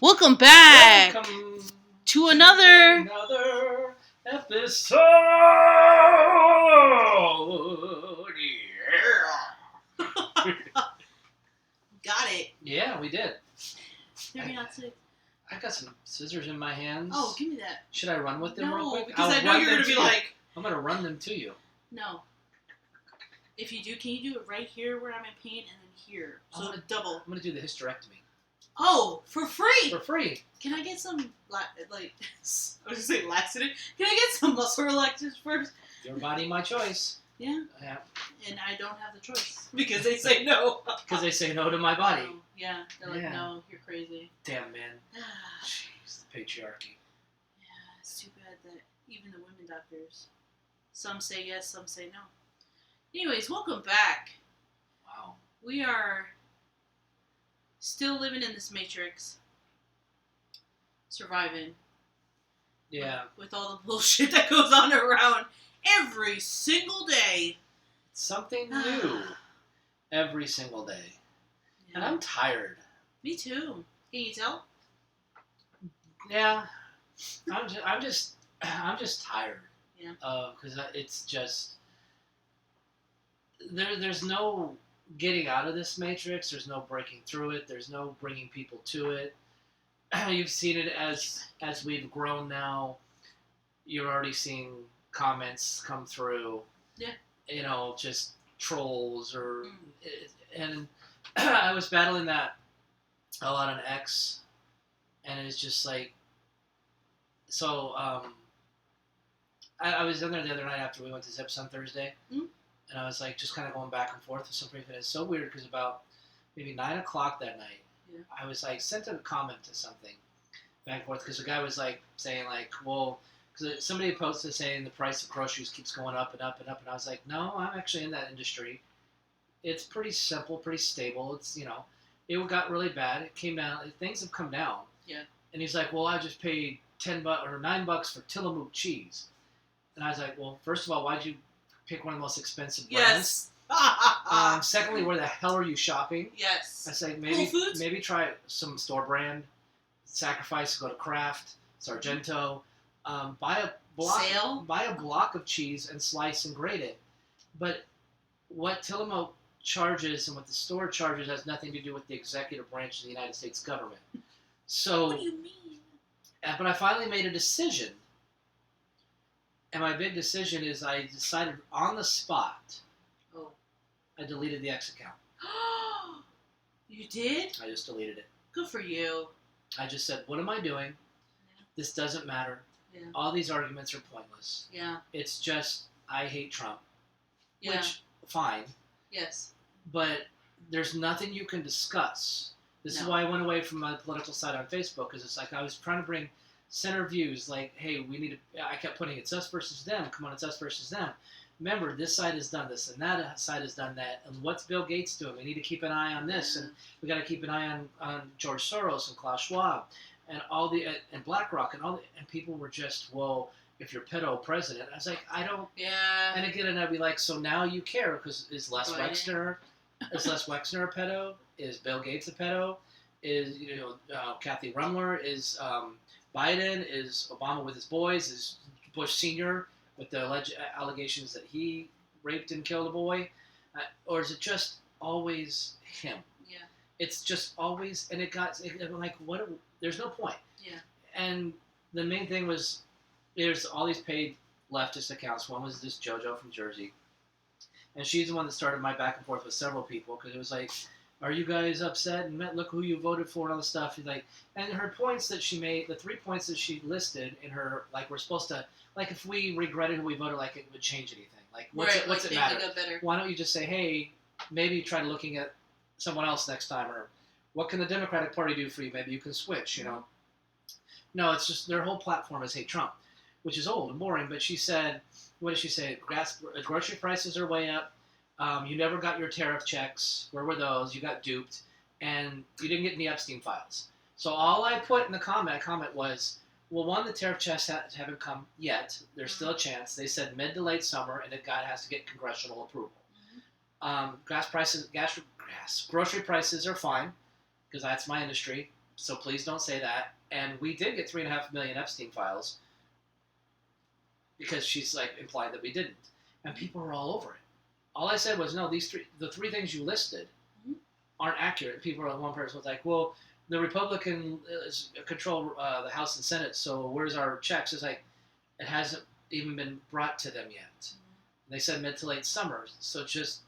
Welcome back to another episode. Yeah. Got it. Yeah, we did. Maybe not sick. I got some scissors in my hands. Oh, give me that. Should I run with them real No, quick? because I know you're going to be like... I'm going to run them to you. No. If you do, can you do it right here where I'm in pain and then here? So double. I'm going to do the hysterectomy. Oh, for free? For free. Can I get some, like, I was going to say laxative. Can I get some muscle relaxers first? Your body, my choice. Yeah. Yeah. And I don't have the choice. Because they say no. Because they say no to my body. Yeah. They're like, no, you're crazy. Damn, man. Jeez, the patriarchy. Yeah, it's too bad that even the women doctors, some say yes, some say no. Anyways, welcome back. Wow. We are still living in this matrix. Surviving. Yeah. With all the bullshit that goes on around every single day. Something new every single day. Yeah. And I'm tired. Me too. Can you tell? Yeah. I'm just tired. Yeah. Because it's just there's no getting out of this matrix. There's no breaking through it. There's no bringing people to it. You've seen it as we've grown now. You're already seeing comments come through. Yeah. You know, just trolls or and I was battling that a lot on X, and it's just like so. I was in there the other night after we went to Zips on Thursday, and I was like just kind of going back and forth with some people. And it's so weird because about maybe 9 o'clock that night, I was like sent a comment to something back and forth because the guy was like saying like, well. Because somebody posted saying the price of groceries keeps going up and up and up, and I was like, no, I'm actually in that industry. It's pretty simple, pretty stable. It's, you know, it got really bad. It came down. Things have come down. Yeah. And he's like, well, I just paid $10 or $9 for Tillamook cheese, and I was like, well, first of all, why'd you pick one of the most expensive brands? Yes. Secondly, where the hell are you shopping? Yes. I say maybe try some store brand. Sacrifice, go to Kraft, Sargento. Buy a block of cheese and slice and grate it. But what Tillamook charges and what the store charges has nothing to do with the executive branch of the United States government. So, what do you mean? But I finally made a decision. And my big decision is I decided on the spot. Oh. I deleted the X account. You did? I just deleted it. Good for you. I just said, what am I doing? Yeah. This doesn't matter. Yeah. All these arguments are pointless. Yeah. It's just, I hate Trump. Yeah. Which, fine. Yes. But there's nothing you can discuss. This is why I went away from my political side on Facebook, because it's like I was trying to bring center views, like, hey, we need to, I kept putting it's us versus them, come on, it's us versus them. Remember, this side has done this, and that side has done that, and what's Bill Gates doing? We need to keep an eye on this, and we got to keep an eye on George Soros and Klaus Schwab. And all the and BlackRock and and people were just, well, if you're pedo president, I was like, I don't. Yeah. And again, and I'd be like, so now you care because is Les Wexner a pedo? Is Bill Gates a pedo? Is Kathy Rumler? Is Biden? Is Obama with his boys? Is Bush Sr. with the alleged allegations that he raped and killed a boy? Or is it just always him? Yeah. It's just always, and I'm like, what? There's no point. Yeah. And the main thing was, there's all these paid leftist accounts. One was this JoJo from Jersey. And she's the one that started my back and forth with several people, because it was like, are you guys upset? And look who you voted for and all this stuff. And her points that she made, the 3 points that she listed in her, like, we're supposed to, like, if we regretted who we voted, like, it would change anything. Like, what's it matter? Why don't you just say, hey, maybe try looking at someone else next time, or what can the Democratic Party do for you? Maybe you can switch, you know? No, it's just their whole platform is hate Trump, which is old and boring. But she said, what did she say? Grocery prices are way up. You never got your tariff checks. Where were those? You got duped. And you didn't get any Epstein files. So all I put in the comment was, well, one, the tariff checks haven't come yet. There's still a chance. They said mid to late summer, and it has to get congressional approval. Grocery prices are fine, because that's my industry. So please don't say that. And we did get 3.5 million Epstein files because she's like implied that we didn't, and people were all over it. All I said was, no, the three things you listed aren't accurate. People were, one person was like, well, the Republican control the House and Senate, so where's our checks? It's like, it hasn't even been brought to them yet. They said mid to late summer, so just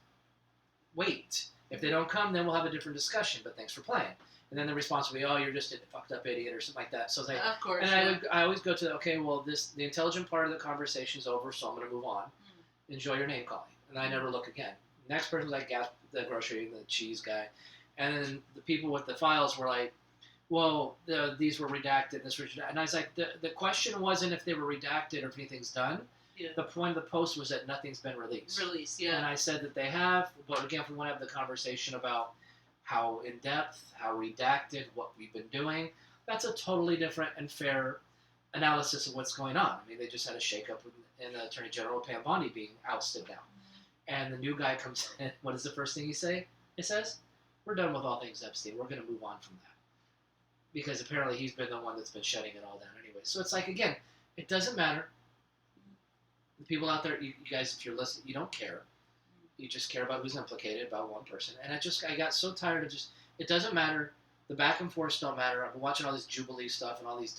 wait. If they don't come, then we'll have a different discussion, but thanks for playing. And then the response would be, oh, you're just a fucked up idiot or something like that. So it's like, of course, and I always go to, okay, well, the intelligent part of the conversation is over, so I'm going to move on. Enjoy your name calling. And I never look again. Next person was like the grocery, the cheese guy. And then the people with the files were like, well, these were redacted, this was redacted. And I was like, the question wasn't if they were redacted or if anything's done. Yeah. The point of the post was that nothing's been released. Yeah. And I said that they have, but again, if we want to have the conversation about how in-depth, how redacted, what we've been doing, that's a totally different and fair analysis of what's going on. I mean, they just had a shakeup in the Attorney General Pam Bondi being ousted now. And the new guy comes in, what is the first thing he says, we're done with all things Epstein. We're going to move on from that. Because apparently he's been the one that's been shutting it all down anyway. So it's like, again, it doesn't matter. The people out there, you guys, if you're listening, you don't care. You just care about who's implicated, about one person. And I got so tired of it doesn't matter. The back and forths don't matter. I've been watching all this Jubilee stuff and all these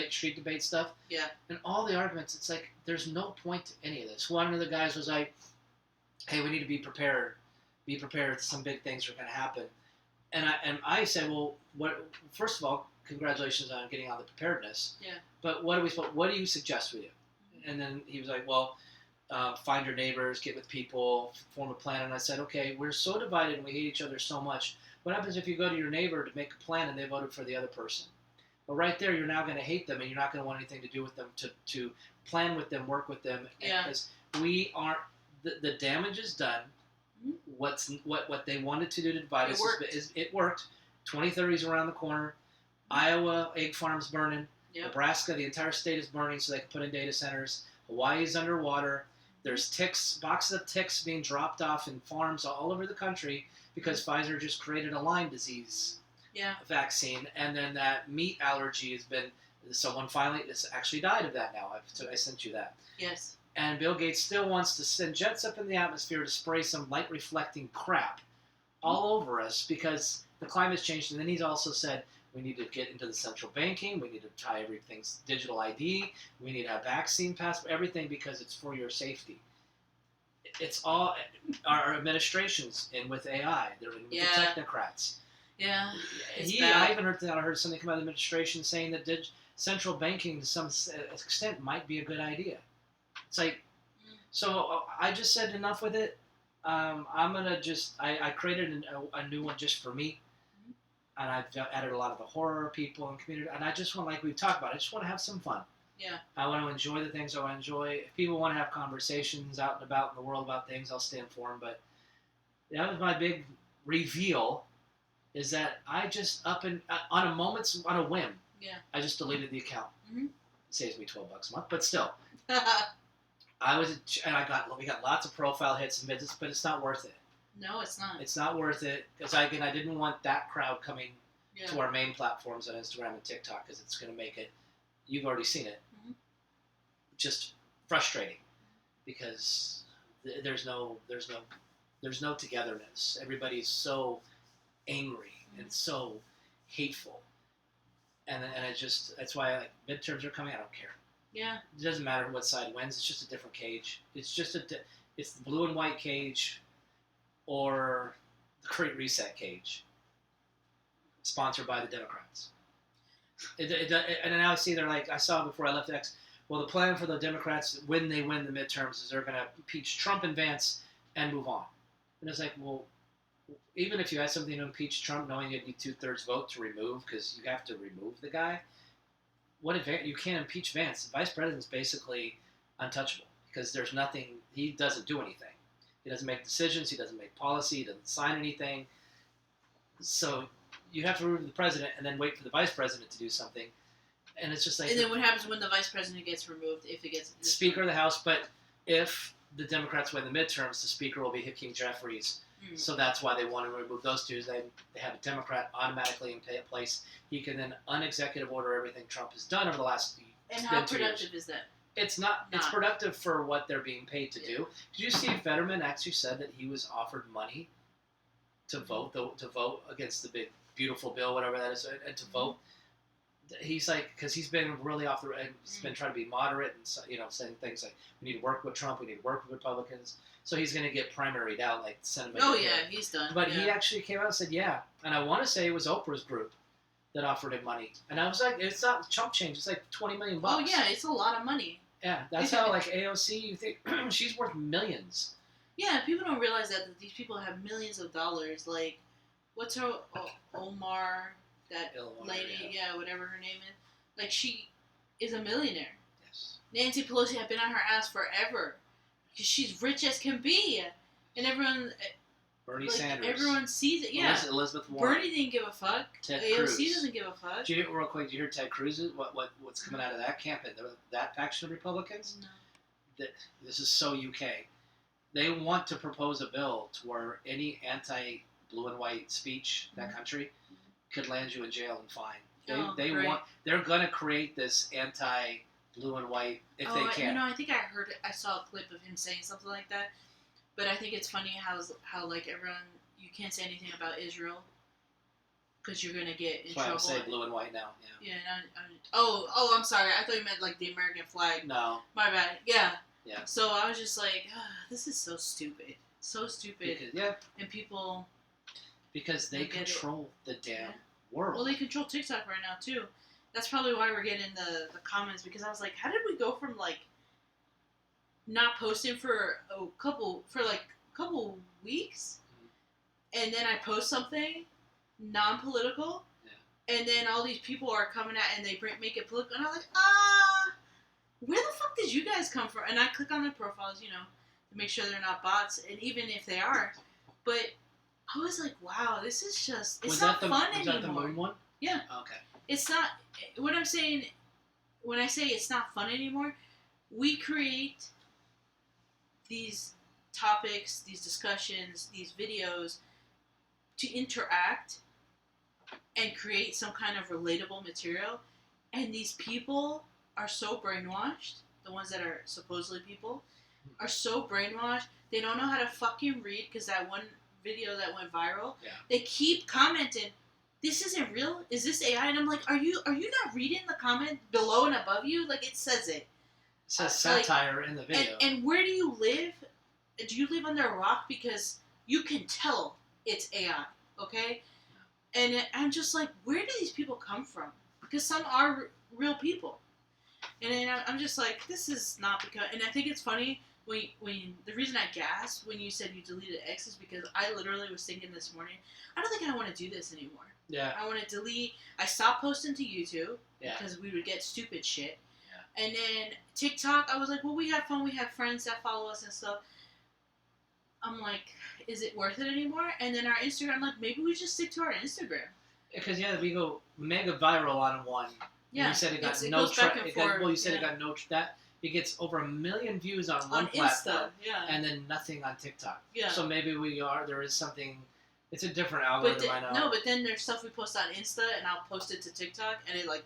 street debate stuff. Yeah. And all the arguments, it's like, there's no point to any of this. One of the guys was like, hey, we need to be prepared. Be prepared. Some big things are going to happen. And I said, well, first of all, congratulations on getting on the preparedness. Yeah. But what do you suggest we do? And then he was like, well, find your neighbors, get with people, form a plan. And I said, okay, we're so divided and we hate each other so much. What happens if you go to your neighbor to make a plan and they voted for the other person? Well, right there, you're now going to hate them and you're not going to want anything to do with them, to plan with them, work with them. Yeah. Because we aren't, the damage is done. What they wanted to do to divide us it worked. 2030's around the corner. Iowa, egg farms burning. Yep. Nebraska, the entire state is burning so they can put in data centers. Hawaii's underwater. There's boxes of ticks being dropped off in farms all over the country because Pfizer just created a Lyme disease vaccine. And then that meat allergy has been, someone finally has actually died of that now. I sent you that. Yes. And Bill Gates still wants to send jets up in the atmosphere to spray some light-reflecting crap all over us because the climate's changed. And then he's also said we need to get into the central banking. We need to tie everything's digital ID. We need to have vaccine passport, everything because it's for your safety. It's all our administrations in with AI. They're in with the technocrats. Yeah. I even heard something come out of the administration saying that central banking to some extent might be a good idea. It's like, so I just said enough with it. I'm going to I created a new one just for me. And I've added a lot of the horror people and community. And I just want, like we've talked about, I just want to have some fun. Yeah. I want to enjoy the things I want to enjoy. If people want to have conversations out and about in the world about things, I'll stand for them. But that was my big reveal, is that I just on a whim, I just deleted the account. Mm-hmm. It saves me $12 a month, but still. We got lots of profile hits and visits, but it's not worth it. No, it's not. It's not worth it because I didn't want that crowd coming to our main platforms on Instagram and TikTok because it's going to make it. You've already seen it. Mm-hmm. Just frustrating because there's no togetherness. Everybody's so angry and so hateful, and that's why midterms are coming. I don't care. Yeah. It doesn't matter what side wins. It's just a different cage. It's it's the blue and white cage, or the Great Reset cage, sponsored by the Democrats. And now I see I saw before I left X. Well, the plan for the Democrats when they win the midterms is they're going to impeach Trump and Vance and move on. And it's like, well, even if you had something to impeach Trump, knowing you'd need 2/3 vote to remove, because you have to remove the guy. You can't impeach Vance. The vice president's basically untouchable because there's nothing. He doesn't do anything. He doesn't make decisions. He doesn't make policy. He doesn't sign anything. So you have to remove the president and then wait for the vice president to do something. And it's just like. And then what happens when the vice president gets removed? If it gets Speaker of the House, but if the Democrats win the midterms, the Speaker will be Hakeem Jeffries, So that's why they want to remove those two. Is they have a Democrat automatically in place. He can then unexecutive order everything Trump has done over the last. And how productive is that? It's not. It's productive for what they're being paid to do. Did you see Fetterman actually said that he was offered money to vote against the big beautiful bill, whatever that is, and to vote? He's like, because he's been really off the. He's been trying to be moderate and saying things like we need to work with Trump, we need to work with Republicans. So he's going to get primaried out, like send him. Oh yeah, he's done. But he actually came out and said, yeah, and I want to say it was Oprah's group that offered him money, and I was like, it's not chump change, it's like $20 million. Oh yeah, it's a lot of money. Yeah, that's how like AOC, you think she's worth millions. Yeah, people don't realize that these people have millions of dollars. Like, what's her Omar, that lady, whatever her name is. Like, she is a millionaire. Yes. Nancy Pelosi had been on her ass forever because she's rich as can be, and everyone. Bernie Sanders. Everyone sees it. Yeah. Elizabeth Warren. Bernie didn't give a fuck. Ted AOC Cruz doesn't give a fuck. Did you hear, real quick? Did you hear Ted Cruz? What's coming out of that camp? That faction of Republicans. No. This is so UK. They want to propose a bill to where any anti-blue and white speech in that country could land you in jail and fine. They're gonna create this anti-blue and white if they can. I think I saw a clip of him saying something like that. But I think it's funny how like everyone, you can't say anything about Israel because you're gonna get in trouble. That's why I say blue and white now. Yeah. I'm sorry. I thought you meant like the American flag. No. My bad. Yeah. Yeah. So I was just like, this is so stupid. So stupid. And people. Because they control the damn world. Well, they control TikTok right now too. That's probably why we're getting the comments, because I was like, how did we go from like not posting for a couple weeks, and then I post something non-political, and then all these people are coming out and they make it political, and I'm like, where the fuck did you guys come from? And I click on their profiles, to make sure they're not bots, and even if they are, but I was like, wow, this is just, it's not fun anymore. Was that the moon one? Yeah. Okay. It's not, what I'm saying, when I say it's not fun anymore, we create these topics, these discussions, these videos to interact and create some kind of relatable material, and these people are so brainwashed, the ones that are supposedly people, are so brainwashed, they don't know how to fucking read, because that one video that went viral, they keep commenting, this isn't real, is this AI? And I'm like, are you not reading the comment below and above you? Like, it says it. It says satire in the video. And where do you live? Do you live under a rock? Because you can tell it's AI, okay? And I'm just like, where do these people come from? Because some are real people. And then I'm just like, this is not because... And I think it's funny, when the reason I gasped when you said you deleted X is because I literally was thinking this morning, I don't think I want to do this anymore. Yeah. I want to delete... I stopped posting to YouTube because we would get stupid shit. Yeah. And then TikTok, I was like, well, we have fun, we have friends that follow us and stuff. I'm like, is it worth it anymore? And then our Instagram, I'm like, maybe we just stick to our Instagram. Because we go mega viral on one. Yeah, you said it got no traction. Well, you said it got no that it gets over 1 million views on one platform, and then nothing on TikTok. Yeah. So maybe there is something. It's a different algorithm. I know. No, but then there's stuff we post on Insta, and I'll post it to TikTok, and it like,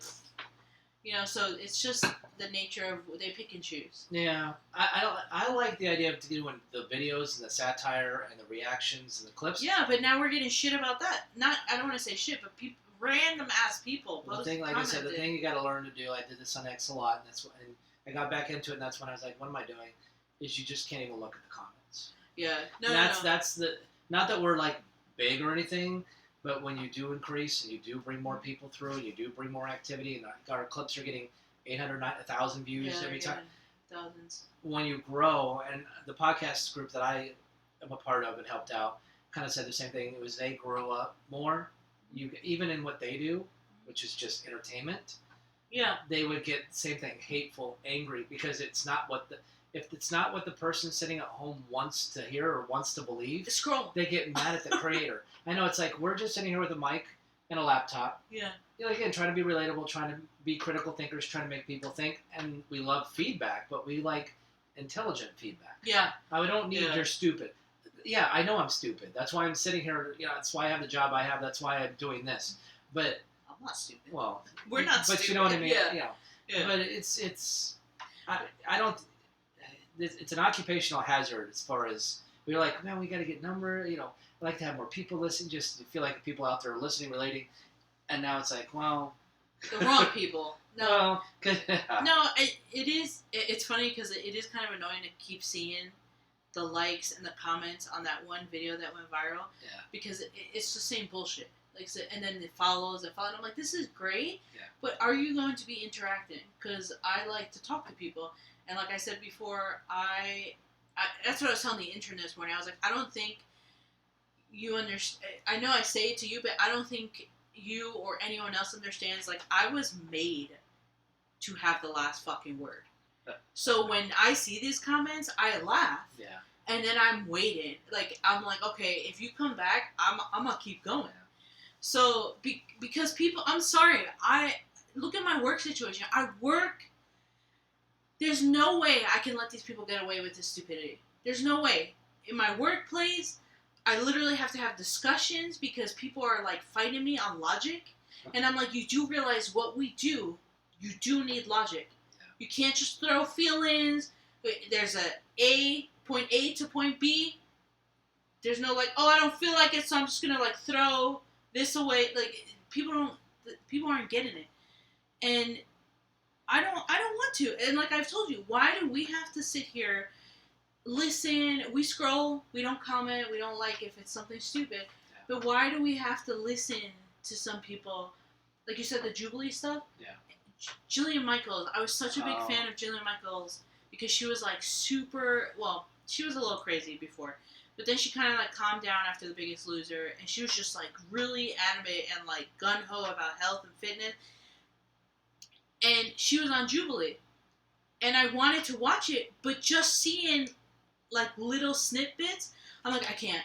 so it's just the nature of they pick and choose. Yeah, I like the idea of doing the videos and the satire and the reactions and the clips. Yeah, but now we're getting shit about that. I don't want to say shit, but random ass people. Well, the thing, like I said, the thing you got to learn to do. I did this on X a lot, and I got back into it, and that's when I was like, what am I doing? Is you just can't even look at the comments. Yeah, that's the not that we're like big or anything. But when you do increase and you do bring more people through, and you do bring more activity, and our clips are getting 800, 1,000 views every time. Thousands. When you grow, and the podcast group that I am a part of and helped out kind of said the same thing. It was they grew up more. Even in what they do, which is just entertainment. Yeah. They would get the same thing, hateful, angry, because if it's not what the person sitting at home wants to hear or wants to believe, scroll. They get mad at the creator. I know, it's like we're just sitting here with a mic and a laptop. Yeah. Again, trying to be relatable, trying to be critical thinkers, trying to make people think, and we love feedback, but we like intelligent feedback. Yeah. We don't need your stupid. yeah, I know I'm stupid. That's why I'm sitting here. That's why I have the job I have. That's why I'm doing this. But I'm not stupid. well, We're not but stupid. you know what I mean. Yeah. But it's I don't. It's an occupational hazard as far as we're like, man, we got to get number. I like to have more people listen. Just feel like the people out there are listening, relating. And now it's like, well, the wrong people. No, well, no. It is. It's funny because it is kind of annoying to keep seeing the likes and the comments on that one video that went viral. Yeah. Because it's the same bullshit. Like, so, and then it follows and follows. And I'm like, this is great. Yeah. But are you going to be interacting? Because I like to talk to people, and like I said before, I that's what I was telling the intern this morning. I was like, I don't think you understand. I know I say it to you, but I don't think you or anyone else understands. Like, I was made to have the last fucking word. So when I see these comments, I laugh. Yeah. And then I'm waiting. Like, I'm like, okay, if you come back, I'm gonna keep going. So because people, I'm sorry, I look at my work situation. I work. There's no way I can let these people get away with this stupidity. There's no way. In my workplace, I literally have to have discussions because people are like fighting me on logic. And I'm like, you do realize what we do, you do need logic. Yeah. You can't just throw feelings. There's point A to point B. There's no like, oh, I don't feel like it, so I'm just gonna like throw this away. Like, people aren't getting it. And I don't want to. And like I've told you, why do we have to sit here, listen, we scroll, we don't comment, we don't like if it's something stupid, but why do we have to listen to some people, like you said, the Jubilee stuff? Yeah. Jillian Michaels, I was such a big fan of Jillian Michaels because she was like super, well, she was a little crazy before, but then she kind of like calmed down after The Biggest Loser, and she was just like really animate and like gung-ho about health and fitness, and she was on Jubilee, and I wanted to watch it, but just seeing like little snippets, I'm like, I can't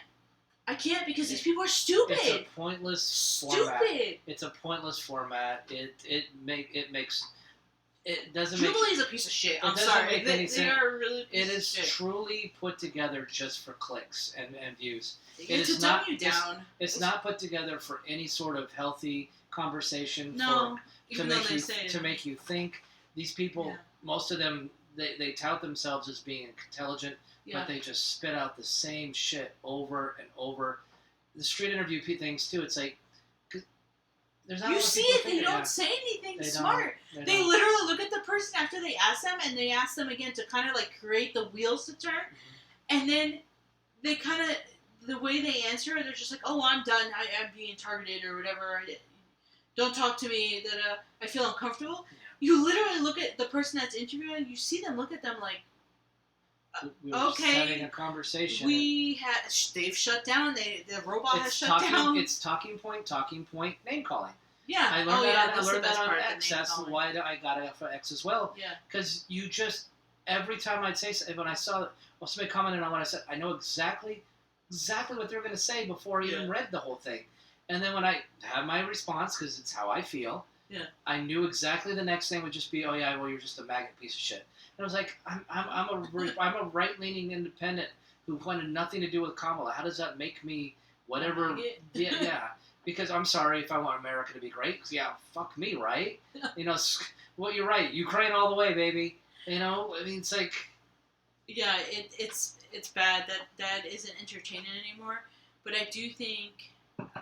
because these people are stupid. It's a pointless format. It's a pointless format. It doesn't make. Jubilee's a piece of shit. I'm sorry. They are really. It is truly put together just for clicks and views. It is to dumb you down. It's not put together for any sort of healthy conversation. No, to make you think. These people, most of them, they tout themselves as being intelligent. Yeah. But they just spit out the same shit over and over. The street interview things too. It's like, there's not. You see it. They don't say anything smart. They literally look at the person after they ask them, and they ask them again to kind of like create the wheels to turn, and then they kind of the way they answer it, they're just like, "Oh, I'm done. I'm being targeted or whatever. Don't talk to me. That I feel uncomfortable." Yeah. You literally look at the person that's interviewing. You see them look at them like. We were just having a conversation. They've shut down. The robot has shut down. It's talking point, name calling. Yeah. I learned that on X. That's why I got it for X as well. Yeah. Because you just, every time I'd say, when I saw, somebody commented on what I said, I know exactly what they're going to say before I even read the whole thing. And then when I have my response, because it's how I feel, I knew exactly the next thing would just be, oh yeah, well, you're just a maggot piece of shit. And I was like, I'm a right-leaning independent who wanted nothing to do with Kamala. How does that make me whatever? Yeah. Because I'm sorry if I want America to be great. Because fuck me, right? Well, you're right. Ukraine all the way, baby. I mean, it's like. Yeah, it's bad that isn't entertaining anymore. But I do think,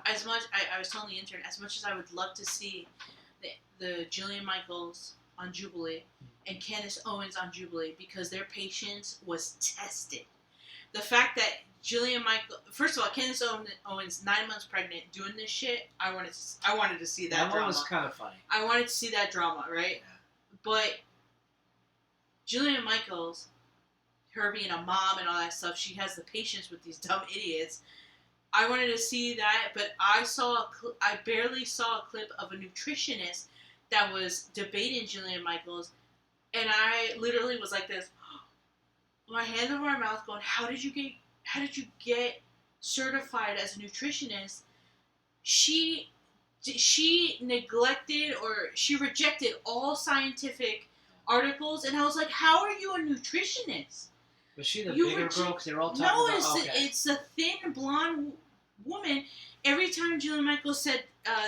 as much I was telling the intern, as much as I would love to see the Jillian Michaels on Jubilee and Candace Owens on Jubilee, because their patience was tested. The fact that Jillian Michaels, first of all, Candace Owens 9 months pregnant doing this shit, I wanted to see that drama. That one was kind of funny. I wanted to see that drama, right? Yeah. But Jillian Michaels, her being a mom and all that stuff, she has the patience with these dumb idiots. I wanted to see that, but I barely saw a clip of a nutritionist that was debating Jillian Michaels, and I literally was like this, my hand over my mouth, going, "How did you get certified as a nutritionist?" She neglected, or she rejected all scientific articles, and I was like, "How are you a nutritionist?" Was she the You bigger reject- girl? Because they were all talking No, about... it's a thin blonde woman. Every time Jillian Michaels said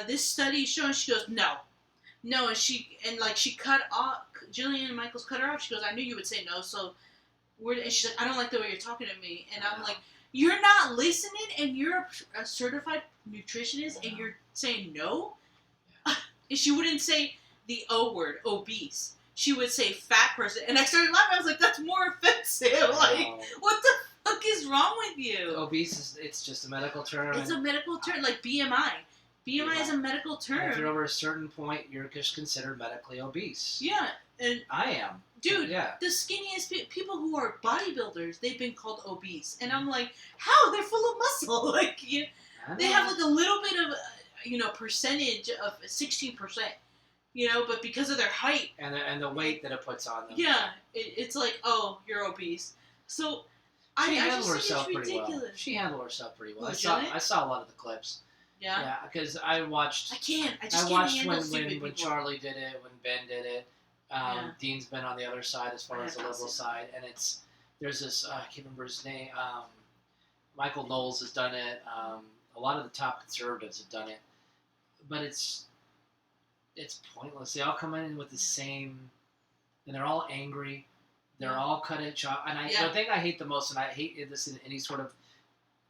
this study is showing, she goes no, and she cut off. Jillian Michaels cut her off. She goes, I knew you would say no, so and she's like, I don't like the way you're talking to me, and I'm like, you're not listening, and you're a certified nutritionist, and you're saying no. And she wouldn't say the O word, obese. She would say fat person, and I started laughing. I was like, that's more offensive. Like, what the fuck is wrong with you? Obese it's just a medical term. It's a medical term, like BMI. BMI is a medical term. And if you're over a certain point, you're just considered medically obese. Yeah, and I am. Dude, yeah. The skinniest people who are bodybuilders, they've been called obese, and I'm like, how? They're full of muscle. Like, they have like a little bit of, percentage of 16%. But because of their height and the weight that it puts on them. Yeah, it's like, oh, you're obese. So she I handled just herself think it's pretty ridiculous. well. She handled herself pretty well. Really? I saw a lot of the clips. Yeah. Yeah, because I watched. I can't. I just watched can't handle stupid people. when Charlie did it, when Ben did it. Dean's been on the other side as far as the liberal side, and there's this I can't remember his name. Michael Knowles has done it. A lot of the top conservatives have done it, but it's pointless. They all come in with the same, and they're all angry. They're all cut at chop. And the thing I hate the most, and I hate this in any sort of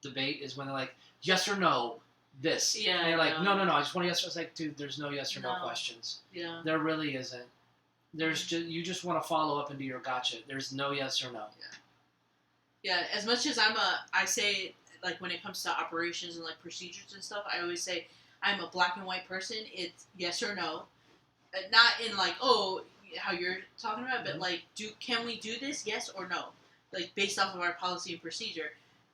debate, is when they're like, yes or no, this. Yeah. And they're like, no, I just want a yes or no. It's like, dude, there's no yes or no questions. Yeah. There really isn't. There's just, you just want to follow up and do your gotcha. There's no yes or no. Yeah. As much as I say, like, when it comes to operations and, like, procedures and stuff, I always say I'm a black and white person. It's yes or no. Not in, like, oh, how you're talking about, but, like, can we do this? Yes or no? Like, based off of our policy and procedure.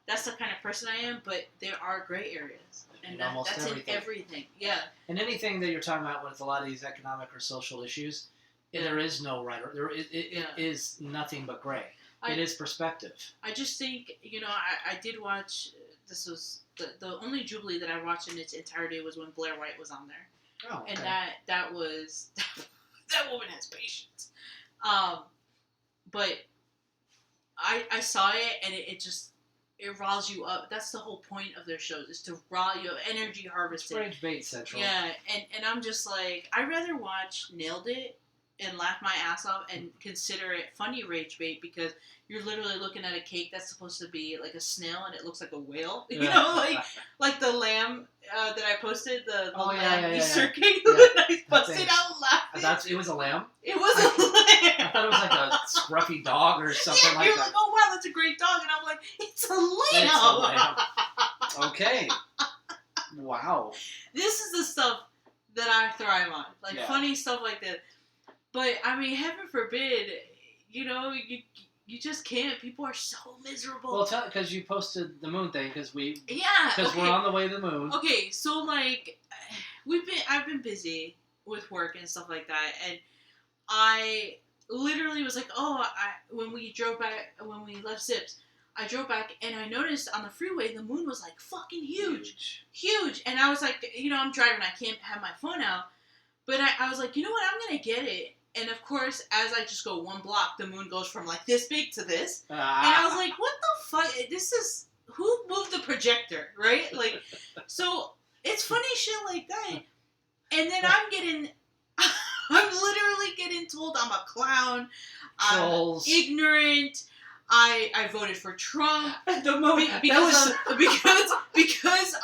That's the kind of person I am, but there are gray areas. And that's everything. In everything. Yeah. And anything that you're talking about with a lot of these economic or social issues, there is no right or it is nothing but gray. It is perspective. I just think, I did watch, this was, the only Jubilee that I watched in its entirety was when Blair White was on there. Oh, okay. And that was, that woman has patience. But I saw it, and it riles you up. That's the whole point of their shows, is to rile you up, energy harvesting. Rage bait central. Yeah, and I'm just like, I'd rather watch Nailed It and laugh my ass off and consider it funny rage bait, because you're literally looking at a cake that's supposed to be like a snail and it looks like a whale. Like the lamb that I posted, the lamb Easter cake that I busted out laughing. It was a lamb? It was a lamb. I thought it was like a scruffy dog or something like that. You're like, oh wow, that's a great dog. And I'm like, it's a lamb. It's a lamb. Okay. Wow. This is the stuff that I thrive on. Like funny stuff like that. But, I mean, heaven forbid, you just can't. People are so miserable. Well, because you posted the moon thing, because we're on the way to the moon. Okay, so, like, I've been busy with work and stuff like that, and I literally was like, when we left Zips, I drove back, and I noticed on the freeway, the moon was, like, fucking huge. And I was like, I'm driving, I can't have my phone out, but I was like, you know what, I'm going to get it. And, of course, as I just go one block, the moon goes from, like, this big to this. And I was like, what the fuck? Who moved the projector, right? Like, so, it's funny shit like that. And then I'm literally getting told I'm a clown. Trolls. I'm ignorant. I voted for Trump. Because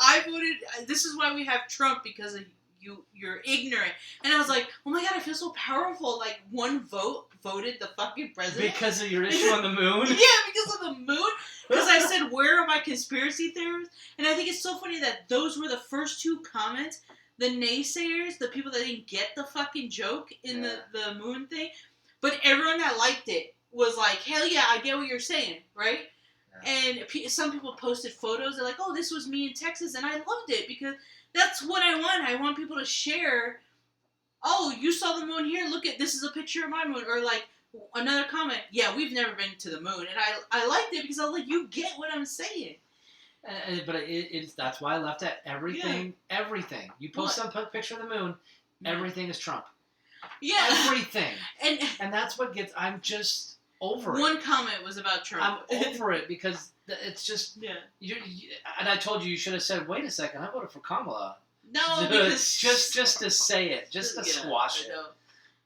I voted, this is why we have Trump, because of you're ignorant. And I was like, oh my god, I feel so powerful. Like, one vote voted the fucking president. Because of your issue on the moon? Yeah, because of the moon. Because I said, where are my conspiracy theories? And I think it's so funny that those were the first two comments. The naysayers, the people that didn't get the fucking joke in the moon thing. But everyone that liked it was like, hell yeah, I get what you're saying, right? Yeah. And some people posted photos. They're like, oh, this was me in Texas. And I loved it, because that's what I want. I want people to share, oh, you saw the moon here? Look this is a picture of my moon. Or, like, another comment, yeah, we've never been to the moon. And I liked it, because I was like, you get what I'm saying. But that's why I left at everything. Yeah. Everything. You post some picture of the moon, everything is Trump. Yeah. Everything. And that's what I'm just over it. One comment was about Trump. I'm over it because it's just and I told you should have said, wait a second, I voted for Kamala. No, because just to say it, just to squash it.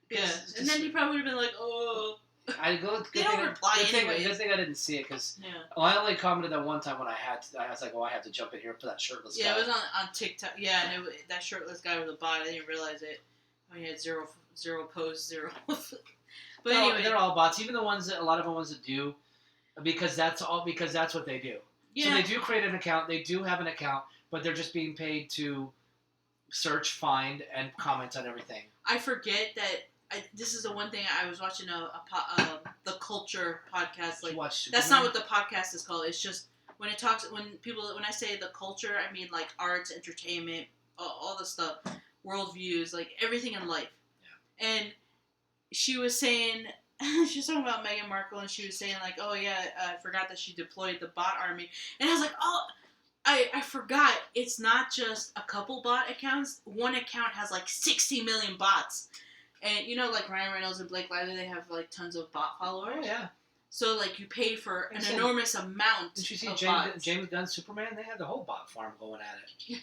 Yeah, and then he probably would have been like, oh. They don't reply anyways. Good thing I didn't see it because I only commented that one time when I was like, I have to jump in here for that shirtless guy. Yeah, it was on TikTok. Yeah, and that shirtless guy was a bot. I didn't realize it. He had zero posts, zero. But anyway, they're all bots. Even a lot of the ones that do, because that's what they do. Yeah. So they do create an account. They do have an account, but they're just being paid to search, find, and comment on everything. I forget that. This is the one thing I was watching the Culture podcast. Like that's not what the podcast is called. It's just when I say the culture, I mean like arts, entertainment, all the stuff, worldviews, like everything in life. Yeah. And she was saying she was talking about Meghan Markle, and she was saying like, oh yeah, I forgot that she deployed the bot army, and I was like, oh. I forgot, it's not just a couple bot accounts. One account has like 60 million bots. And you know, like Ryan Reynolds and Blake Lively, they have like tons of bot followers. Oh, yeah. So like you pay for an enormous amount. Did you see James Gunn's Superman? They had the whole bot farm going at it.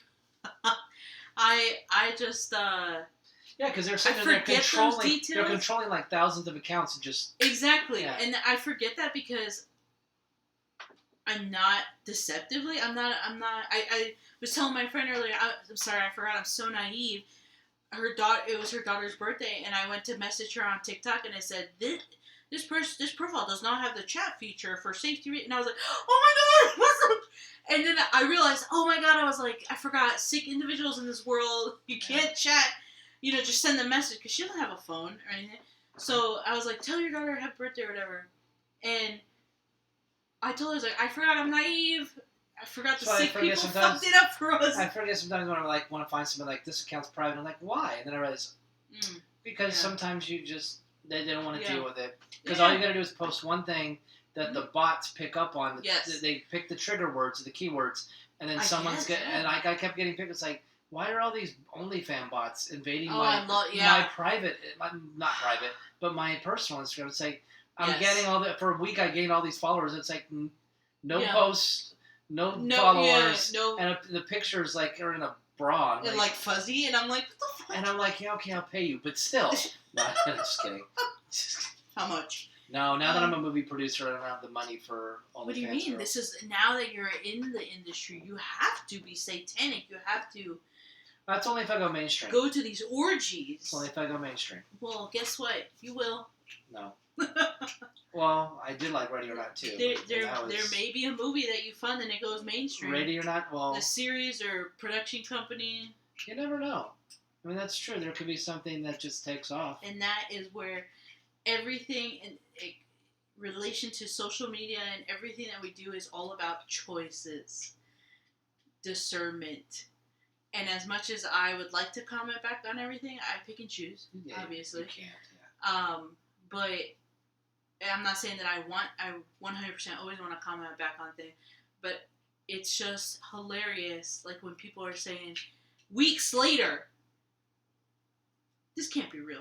I just yeah, because they're controlling like thousands of accounts and just exactly. Yeah. And I forget that because I'm not deceptively. I'm not. I was telling my friend earlier. I'm sorry, I forgot. I'm so naive. It was her daughter's birthday, and I went to message her on TikTok, and I said, this profile does not have the chat feature for safety reasons. And I was like, oh my god, what's up? And then I realized, oh my god, I was like, I forgot, sick individuals in this world, you can't chat, just send the message, because she doesn't have a phone or anything. So I was like, tell your daughter happy birthday or whatever. And I told her, I was like, I forgot, I'm naive. I forgot the sick people fucked it up for us. I forget sometimes when I want to find something like this account's private. I'm like, why? And then I realize because sometimes they don't want to deal with it. Because all you got to do is post one thing that the bots pick up on. Yes. They pick the trigger words, the keywords, and then and I kept getting picked. It's like, why are all these OnlyFans bots invading my private, not private, but my personal Instagram? It's like I'm getting for a week. I gained all these followers. It's like no posts. No followers, and the pictures like are in a bra, and like fuzzy, and I'm like, what the fuck? And I'm like, yeah, okay, I'll pay you, but still, no, I'm just kidding. How much? No, now that I'm a movie producer, I don't have the money for OnlyFans. What do you mean? This is now that you're in the industry, you have to be satanic. You have to. That's only if I go mainstream. Go to these orgies. It's only if I go mainstream. Well, guess what? You will. No. Well, I did like Ready or Not too. There may be a movie that you fund and it goes mainstream. Ready or Not, well, the series or production company. You never know. I mean, that's true. There could be something that just takes off. And that is where everything in relation to social media and everything that we do is all about choices, discernment. And as much as I would like to comment back on everything, I pick and choose, obviously. You can't, yeah. But I'm not saying that I 100% always want to comment back on things, but it's just hilarious. Like when people are saying, weeks later, this can't be real.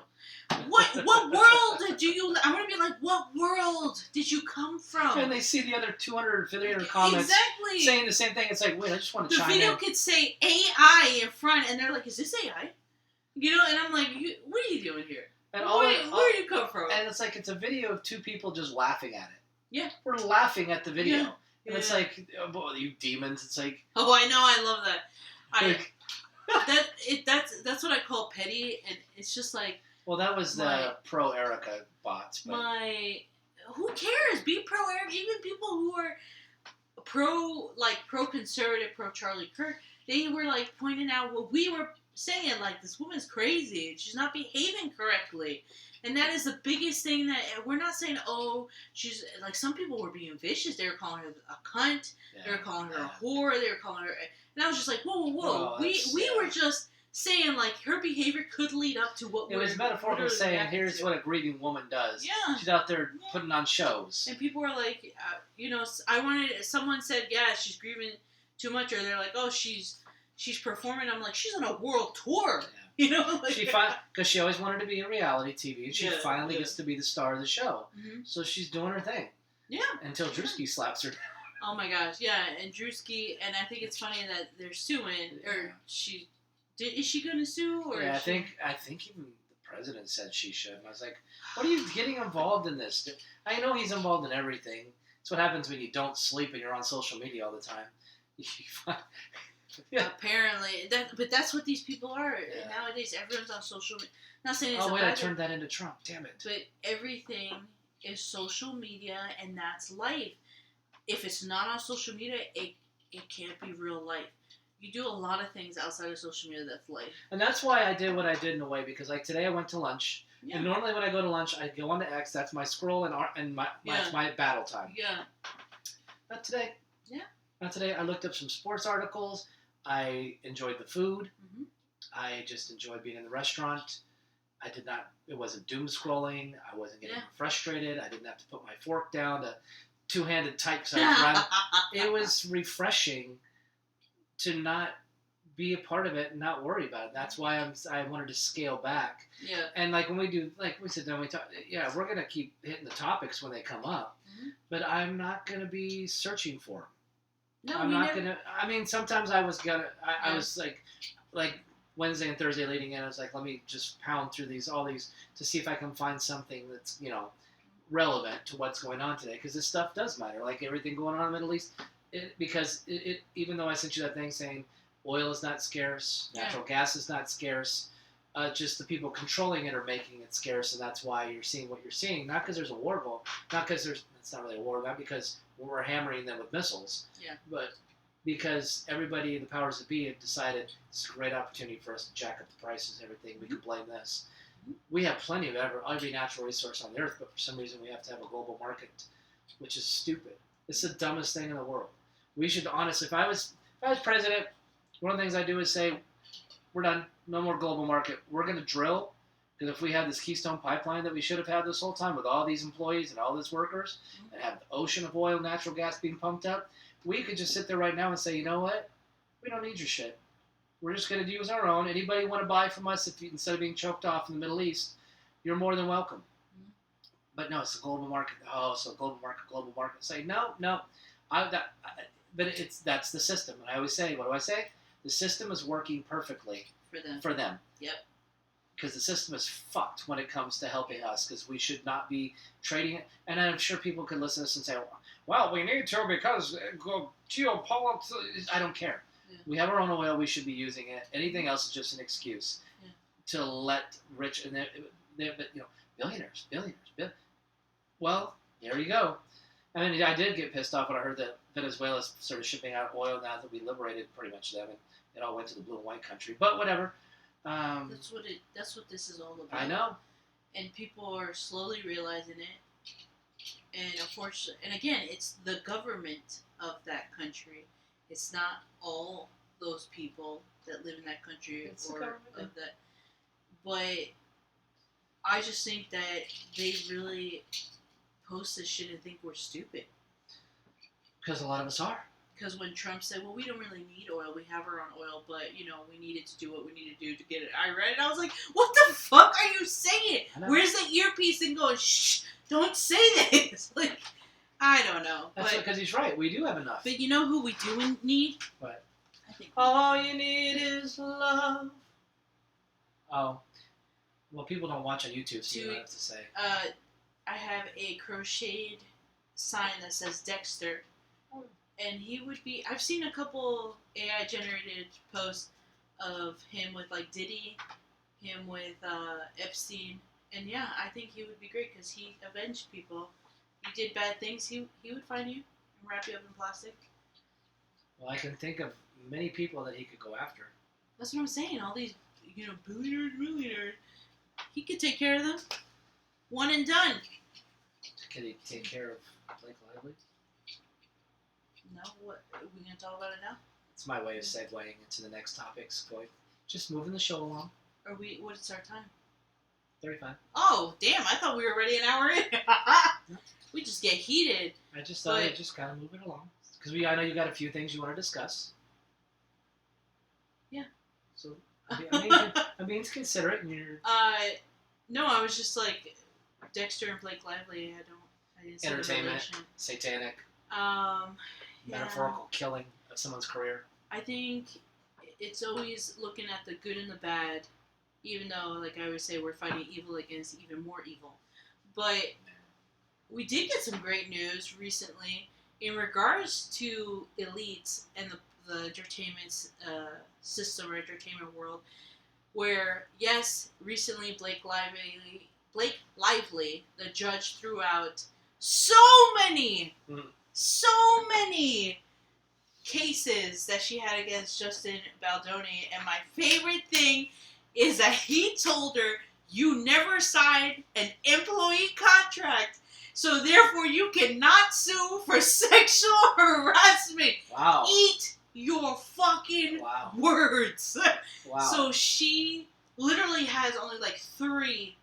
What world do you? I want to be like, what world did you come from? And they see the other 250 comments saying the same thing. It's like, wait, I just want to chime in. The video could say AI in front, and they're like, is this AI? And I'm like, what are you doing here? And where do you come from? And it's like, it's a video of two people just laughing at it. Yeah. We're laughing at the video. Yeah. And it's like, oh, you demons. It's like... Oh, I know. I love that. That's what I call petty. And it's just like... Well, that was the pro-Erica bots. But... Who cares? Be pro-Erica. Even people who are pro-conservative, pro-Charlie Kirk, they were like pointing out what we were... saying like this woman's crazy, she's not behaving correctly, and that is the biggest thing. That we're not saying, oh, she's like, some people were being vicious. They were calling her a cunt, they were calling her a whore, they were calling her, and I was just like, whoa, we were just saying like her behavior could lead up to what it was metaphorical saying, here's what a grieving woman does. Yeah, she's out there putting on shows, and people were like, someone said, yeah, she's grieving too much, or they're like, oh, she's performing. I'm like, she's on a world tour. Yeah. You know, like, because she always wanted to be in reality TV, and she finally gets to be the star of the show. Mm-hmm. So she's doing her thing. Yeah. Until Drewski slaps her down. Oh my gosh, yeah, and Drewski, and I think it's funny that they're suing, or is she gonna sue, or? Yeah, I think even the president said she should. And I was like, what are you getting involved in this? I know he's involved in everything. It's what happens when you don't sleep and you're on social media all the time. Yeah. Apparently, but that's what these people are nowadays. Everyone's on social media. Not saying it's I turned that into Trump. Damn it! But everything is social media, and that's life. If it's not on social media, it can't be real life. You do a lot of things outside of social media that's life. And that's why I did what I did in a way, because like today I went to lunch, and normally when I go to lunch, I go onto X. That's my scroll and my battle time. Yeah. Not today. Yeah. Not today. I looked up some sports articles. I enjoyed the food. Mm-hmm. I just enjoyed being in the restaurant. It wasn't doom scrolling. I wasn't getting frustrated. I didn't have to put my fork down to two-handed type. It was refreshing to not be a part of it and not worry about it. That's why I wanted to scale back. Yeah. And like when we do, like we said, then we talk. Yeah, we're gonna keep hitting the topics when they come up, but I'm not gonna be searching for them. No, I'm not gonna. I mean, sometimes I was gonna. I was like Wednesday and Thursday leading in. I was like, let me just pound through all these to see if I can find something that's relevant to what's going on today, because this stuff does matter. Like everything going on in the Middle East, because even though I sent you that thing saying oil is not scarce, natural gas is not scarce, just the people controlling it are making it scarce, and that's why you're seeing what you're seeing. Not because there's a war going, not because it's not really a war, not because we're hammering them with missiles, but because everybody, the powers that be, have decided it's a great opportunity for us to jack up the prices and everything. We can blame this. We have plenty of every natural resource on the earth, but for some reason we have to have a global market, which is stupid. It's the dumbest thing in the world. We should honestly, if I was president, one of the things I do is say, we're done. No more global market. We're going to drill, because if we had this Keystone pipeline that we should have had this whole time with all these employees and all these workers, and have the ocean of oil, natural gas being pumped up, we could just sit there right now and say, you know what? We don't need your shit. We're just going to use our own. Anybody want to buy from us, instead of being choked off in the Middle East, you're more than welcome. But no, it's a global market. Oh, so global market. Say, no. But that's the system. And I always say, what do I say? The system is working perfectly for them. Yep. Because the system is fucked when it comes to helping us, because we should not be trading it. And I'm sure people could listen to this and say, well, we need to because geopolitics. I don't care. Yeah. We have our own oil. We should be using it. Anything else is just an excuse to let rich and billionaires. Well, there you go. I mean, I did get pissed off when I heard that Venezuela started shipping out oil now that we liberated pretty much them, and it all went to the blue and white country. But whatever. That's what this is all about. I know. And people are slowly realizing it. And unfortunately, and again, it's the government of that country. It's not all those people that live in that country of that. But I just think that they really post this shit and think we're stupid. Because a lot of us are. Because when Trump said, well, we don't really need oil, we have our own oil, but, we needed to do what we need to do to get it. I read it, I was like, what the fuck are you saying? Where's the earpiece and going, shh, don't say this? Like, I don't know. That's because he's right. We do have enough. But you know who we do need? What? I think all you need is love. Oh. Well, people don't watch on YouTube, so you don't have to say. I have a crocheted sign that says Dexter. And he would be... I've seen a couple AI-generated posts of him with, like, Diddy, him with Epstein. And, yeah, I think he would be great because he avenged people. You did bad things, he would find you and wrap you up in plastic. Well, I can think of many people that he could go after. That's what I'm saying. All these, billionaires. He could take care of them. One and done. Can he take care of Blake Lively? No, what? Are we going to talk about it now? It's my way of segueing into the next topics. Just moving the show along. What's our time? 35. Oh, damn. I thought we were already an hour in. We just get heated. I just thought I'd just kind of move it along. Because I know you got a few things you want to discuss. Yeah. So I mean, it's considerate, and you're No, I was just like Dexter and Blake Lively. I didn't see the entertainment, relation. satanic, Um, metaphorical killing of someone's career. I think it's always looking at the good and the bad, even though, like I would say, we're fighting evil against even more evil. But we did get some great news recently in regards to elites and the entertainment system or entertainment world. Where yes, recently Blake Lively, the judge threw out so many, so many cases that she had against Justin Baldoni, and my favorite thing is that he told her, "You never signed an employee contract, so therefore you cannot sue for sexual harassment." Wow. Eat your fucking words. Wow. So she literally has only like 3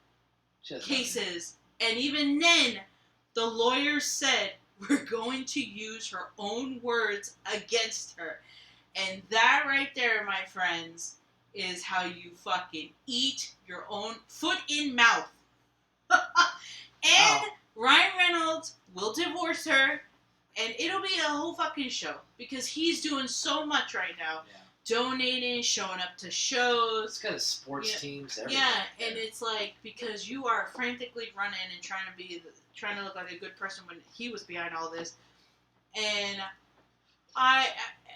cases, and even then, the lawyers said we're going to use her own words against her, and that right there, my friends, is how you fucking eat your own foot in mouth. And Ryan Reynolds will divorce her, and it'll be a whole fucking show because he's doing so much right now. Yeah. Donating, showing up to shows. It's got sports teams everywhere. Yeah, and it's like because you are frantically running and trying to look like a good person when he was behind all this, and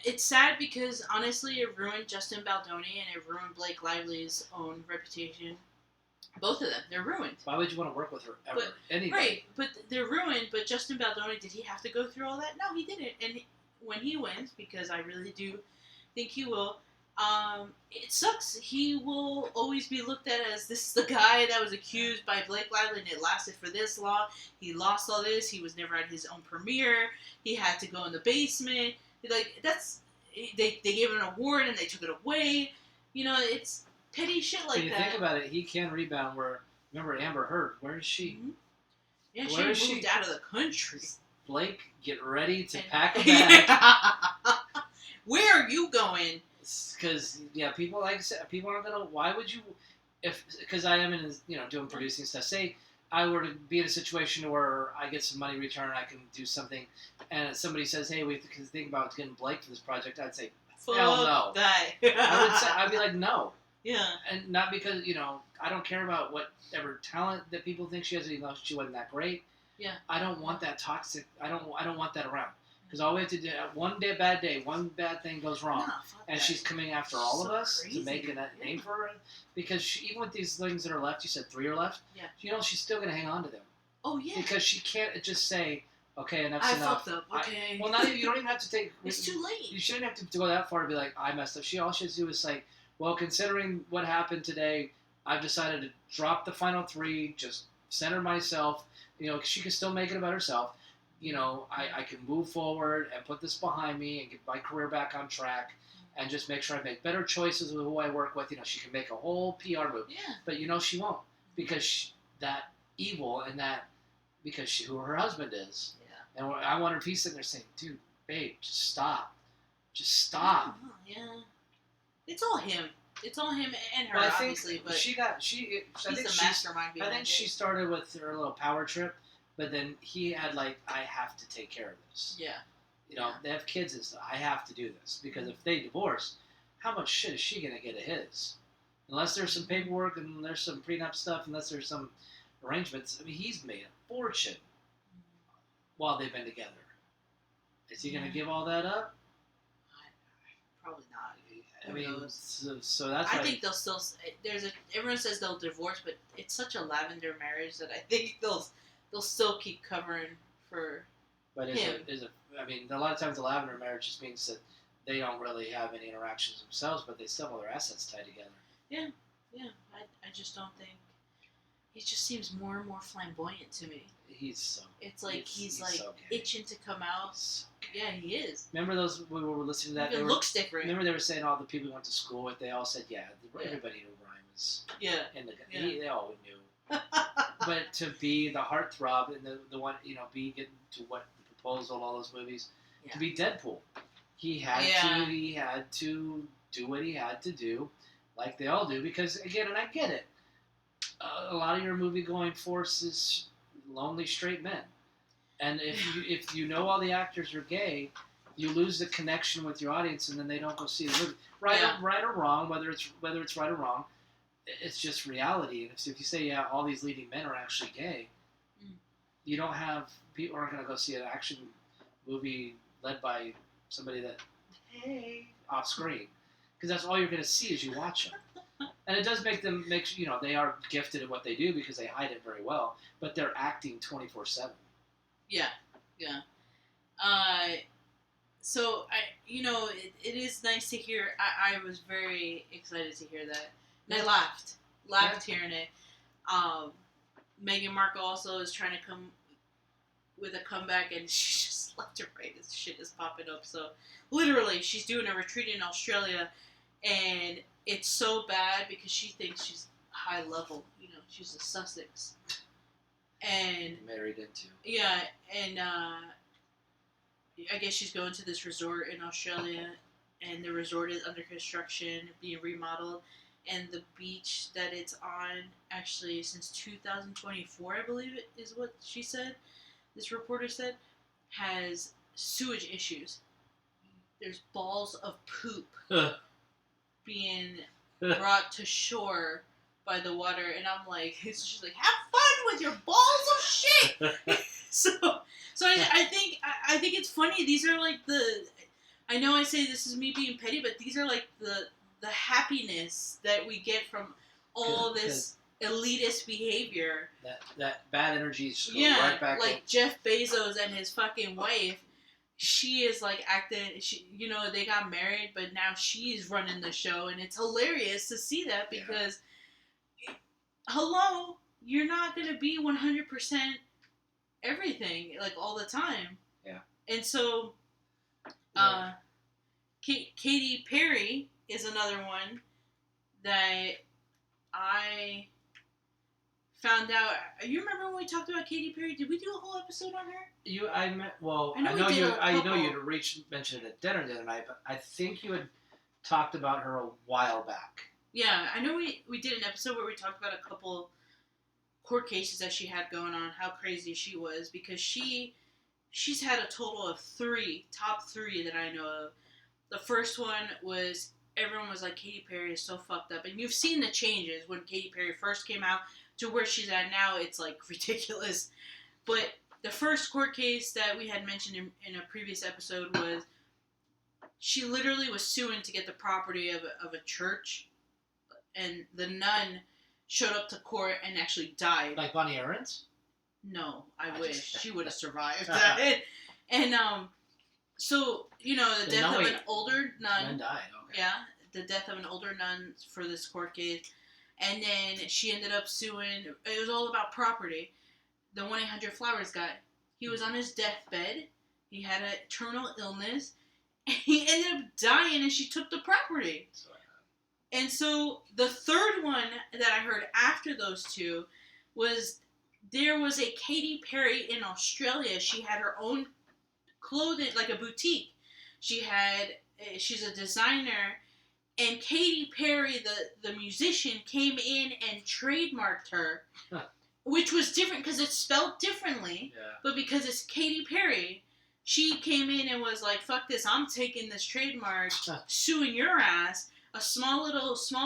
it's sad because honestly it ruined Justin Baldoni and it ruined Blake Lively's own reputation. Both of them, they're ruined. Why would you want to work with her ever? Anybody. Right, but they're ruined. But Justin Baldoni, did he have to go through all that? No, he didn't. And when he wins, because I really do think he will, it sucks. He will always be looked at as this is the guy that was accused by Blake Lively and it lasted for this long. He lost all this. He was never at his own premiere. He had to go in the basement. Like they gave him an award and they took it away. You know, it's petty shit like that. When you think about it, he can rebound. Remember Amber Heard? Where is she? Mm-hmm. Yeah, she moved out of the country. Blake, get ready to pack a bag. Where are you going? Because people like I said, people aren't gonna. Why would you? Because I am in doing producing stuff. Say I were to be in a situation where I get some money returned, I can do something, and somebody says, "Hey, we have to think about getting Blake for this project." I'd say, "Hell no." I'd be like, "No." Yeah. And not because I don't care about whatever talent that people think she has, even though she wasn't that great. Yeah. I don't want that toxic. I don't want that around. Because all we have to do, one bad day, one bad thing goes wrong, and she's coming after all of us to make a name for her. Because even with these things that are left, you said 3 are left. Yeah. She's still going to hang on to them. Oh yeah. Because she can't just say, "Okay, enough's enough." I fucked up. Okay. Well, now you don't even have to take. It's too late. You shouldn't have to go that far to be like, "I messed up." All she has to do is say, "Well, considering what happened today, I've decided to drop the final 3, just center myself. She can still make it about herself. I can move forward and put this behind me and get my career back on track and just make sure I make better choices with who I work with." She can make a whole PR move. Yeah. But she won't because that evil and that because who her husband is. Yeah. And I wonder if he's sitting there saying, "Dude, babe, just stop. Just stop." Yeah. It's all him. It's all him and her, obviously. But he's the mastermind behind it. I think she started with her little power trip, but then he had I have to take care of this. Yeah. They have kids and stuff. I have to do this because if they divorce, how much shit is she gonna get of his? Unless there's some paperwork and there's some prenup stuff, unless there's some arrangements. I mean, he's made a fortune while they've been together. Is he gonna give all that up? Probably not. I mean, so that's. I think they'll still. Everyone says they'll divorce, but it's such a lavender marriage that I think they'll still keep covering for him. I mean, a lot of times the lavender marriage just means that they don't really have any interactions themselves, but they still have their assets tied together. Yeah. I just don't think. He just seems more and more flamboyant to me. It's like he's so itching to come out. So yeah, he is. Remember those we were listening to that? It looks different. Remember they were saying all the people we went to school with. They all said, everybody knew Brian was. Yeah. They all knew. But to be the heartthrob and the one, be getting to what the Proposal, all those movies, to be Deadpool, he had to do what he had to do, like they all do, because again, and I get it, a lot of your movie-going force is lonely straight men, and if you know all the actors are gay, you lose the connection with your audience, and then they don't go see the movie. Right or wrong, whether it's right or wrong, it's just reality. And if you say all these leading men are actually gay, you don't have people aren't going to go see an action movie led by somebody that off screen, because that's all you're going to see as you watch them. And it does make them they are gifted at what they do because they hide it very well, but they're acting 24/7. Yeah. So it is nice to hear. I was very excited to hear that, and I laughed hearing it. Meghan Markle also is trying to come with a comeback, and she just left or right as shit is popping up. So literally, she's doing a retreat in Australia, and it's so bad because she thinks she's high level. She's a Sussex, and married into. Yeah, and I guess she's going to this resort in Australia, and the resort is under construction, being remodeled, and the beach that it's on, actually since 2024, I believe it is what she said, this reporter said, has sewage issues. There's balls of poop being brought to shore by the water, and I'm like, she's like, have fun with your balls of shit! So I think it's funny. These are like I know I say this is me being petty, but these are like the happiness that we get from all this elitist behavior. That bad energy is right back. Like Jeff Bezos and his fucking wife, she is like acting. They got married, but now she's running the show, and it's hilarious to see that because, hello, you're not gonna be 100% everything like all the time. Yeah. And so, Katy Perry is another one that I found out. You remember when we talked about Katy Perry? Did we do a whole episode on her? I know you mentioned it at dinner the other night, but I think you had talked about her a while back. Yeah, I know we did an episode where we talked about a couple court cases that she had going on, how crazy she was, because she's had a total of top three that I know of. The first one was, everyone was like, Katy Perry is so fucked up. And you've seen the changes when Katy Perry first came out to where she's at now. It's like ridiculous. But the first court case that we had mentioned in a previous episode was, she literally was suing to get the property of a church. And the nun showed up to court and actually died. Like Bonnie Aarons? No, I wish. She would have survived that. And, so, the death of an older nun. Nun died, okay. Yeah, the death of an older nun for this court case. And then she ended up suing. It was all about property. The 1-800-Flowers guy. He was on his deathbed. He had a terminal illness. And he ended up dying, and she took the property. And so the third one that I heard after those two was, there was a Katy Perry in Australia. She had her own clothing, like a boutique. She's a designer, and Katy Perry, the musician, came in and trademarked her, which was different because it's spelled differently, but because it's Katy Perry, she came in and was like, fuck this, I'm taking this trademark, suing your ass. A small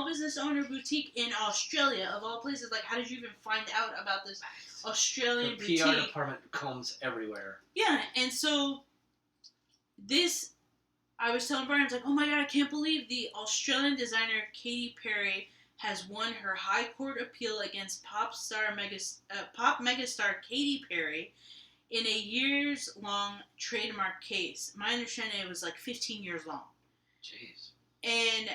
business owner boutique in Australia, of all places. Like, how did you even find out about this Australian boutique? The PR department combs everywhere. Yeah, and so I was telling Brian, I was like, oh my god, I can't believe the Australian designer Katy Perry has won her high court appeal against pop megastar Katy Perry in a years-long trademark case. My understanding, it was like 15 years long. Jeez. And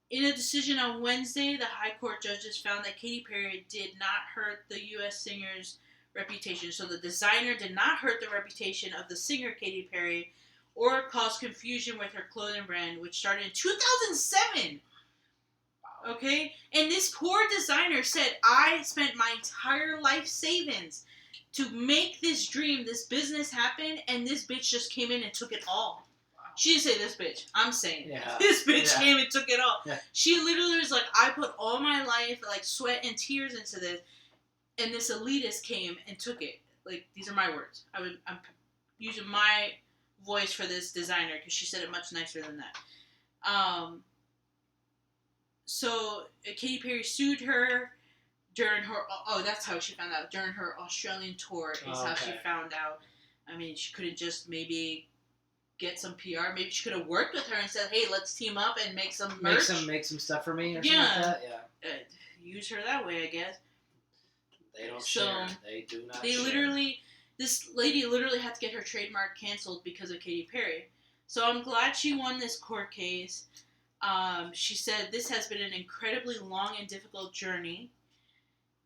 in a decision on Wednesday, the High Court judges found that Katy Perry did not hurt the U.S. singer's reputation. So the designer did not hurt the reputation of the singer Katy Perry or cause confusion with her clothing brand, which started in 2007. Okay? And this poor designer said, I spent my entire life savings to make this dream, this business happen, and this bitch just came in and took it all. She didn't say this bitch. I'm saying Yeah. this bitch came and took it all. Yeah. She literally was like, I put all my life, like sweat and tears into this, and this elitist came and took it. Like, these are my words. I'm using my voice for this designer because she said it much nicer than that. So Katy Perry sued her during her. Oh, that's how she found out. During her Australian tour is how she found out. I mean, she couldn't just maybe get some PR. Maybe she could have worked with her and said, "Hey, let's team up and make some merch. Make some stuff for me or something like that." Yeah. Use her that way, I guess. They don't share. They do not. This lady literally had to get her trademark canceled because of Katy Perry. So I'm glad she won this court case. She said, this has been an incredibly long and difficult journey.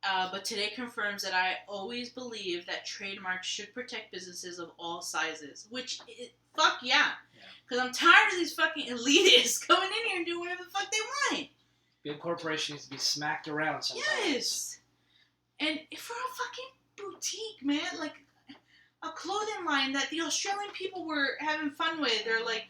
But today confirms that I always believe that trademarks should protect businesses of all sizes. Fuck yeah. Because I'm tired of these fucking elitists coming in here and doing whatever the fuck they want. Big corporations need to be smacked around sometimes. Yes. And for a fucking boutique, man, like a clothing line that the Australian people were having fun with, they're like,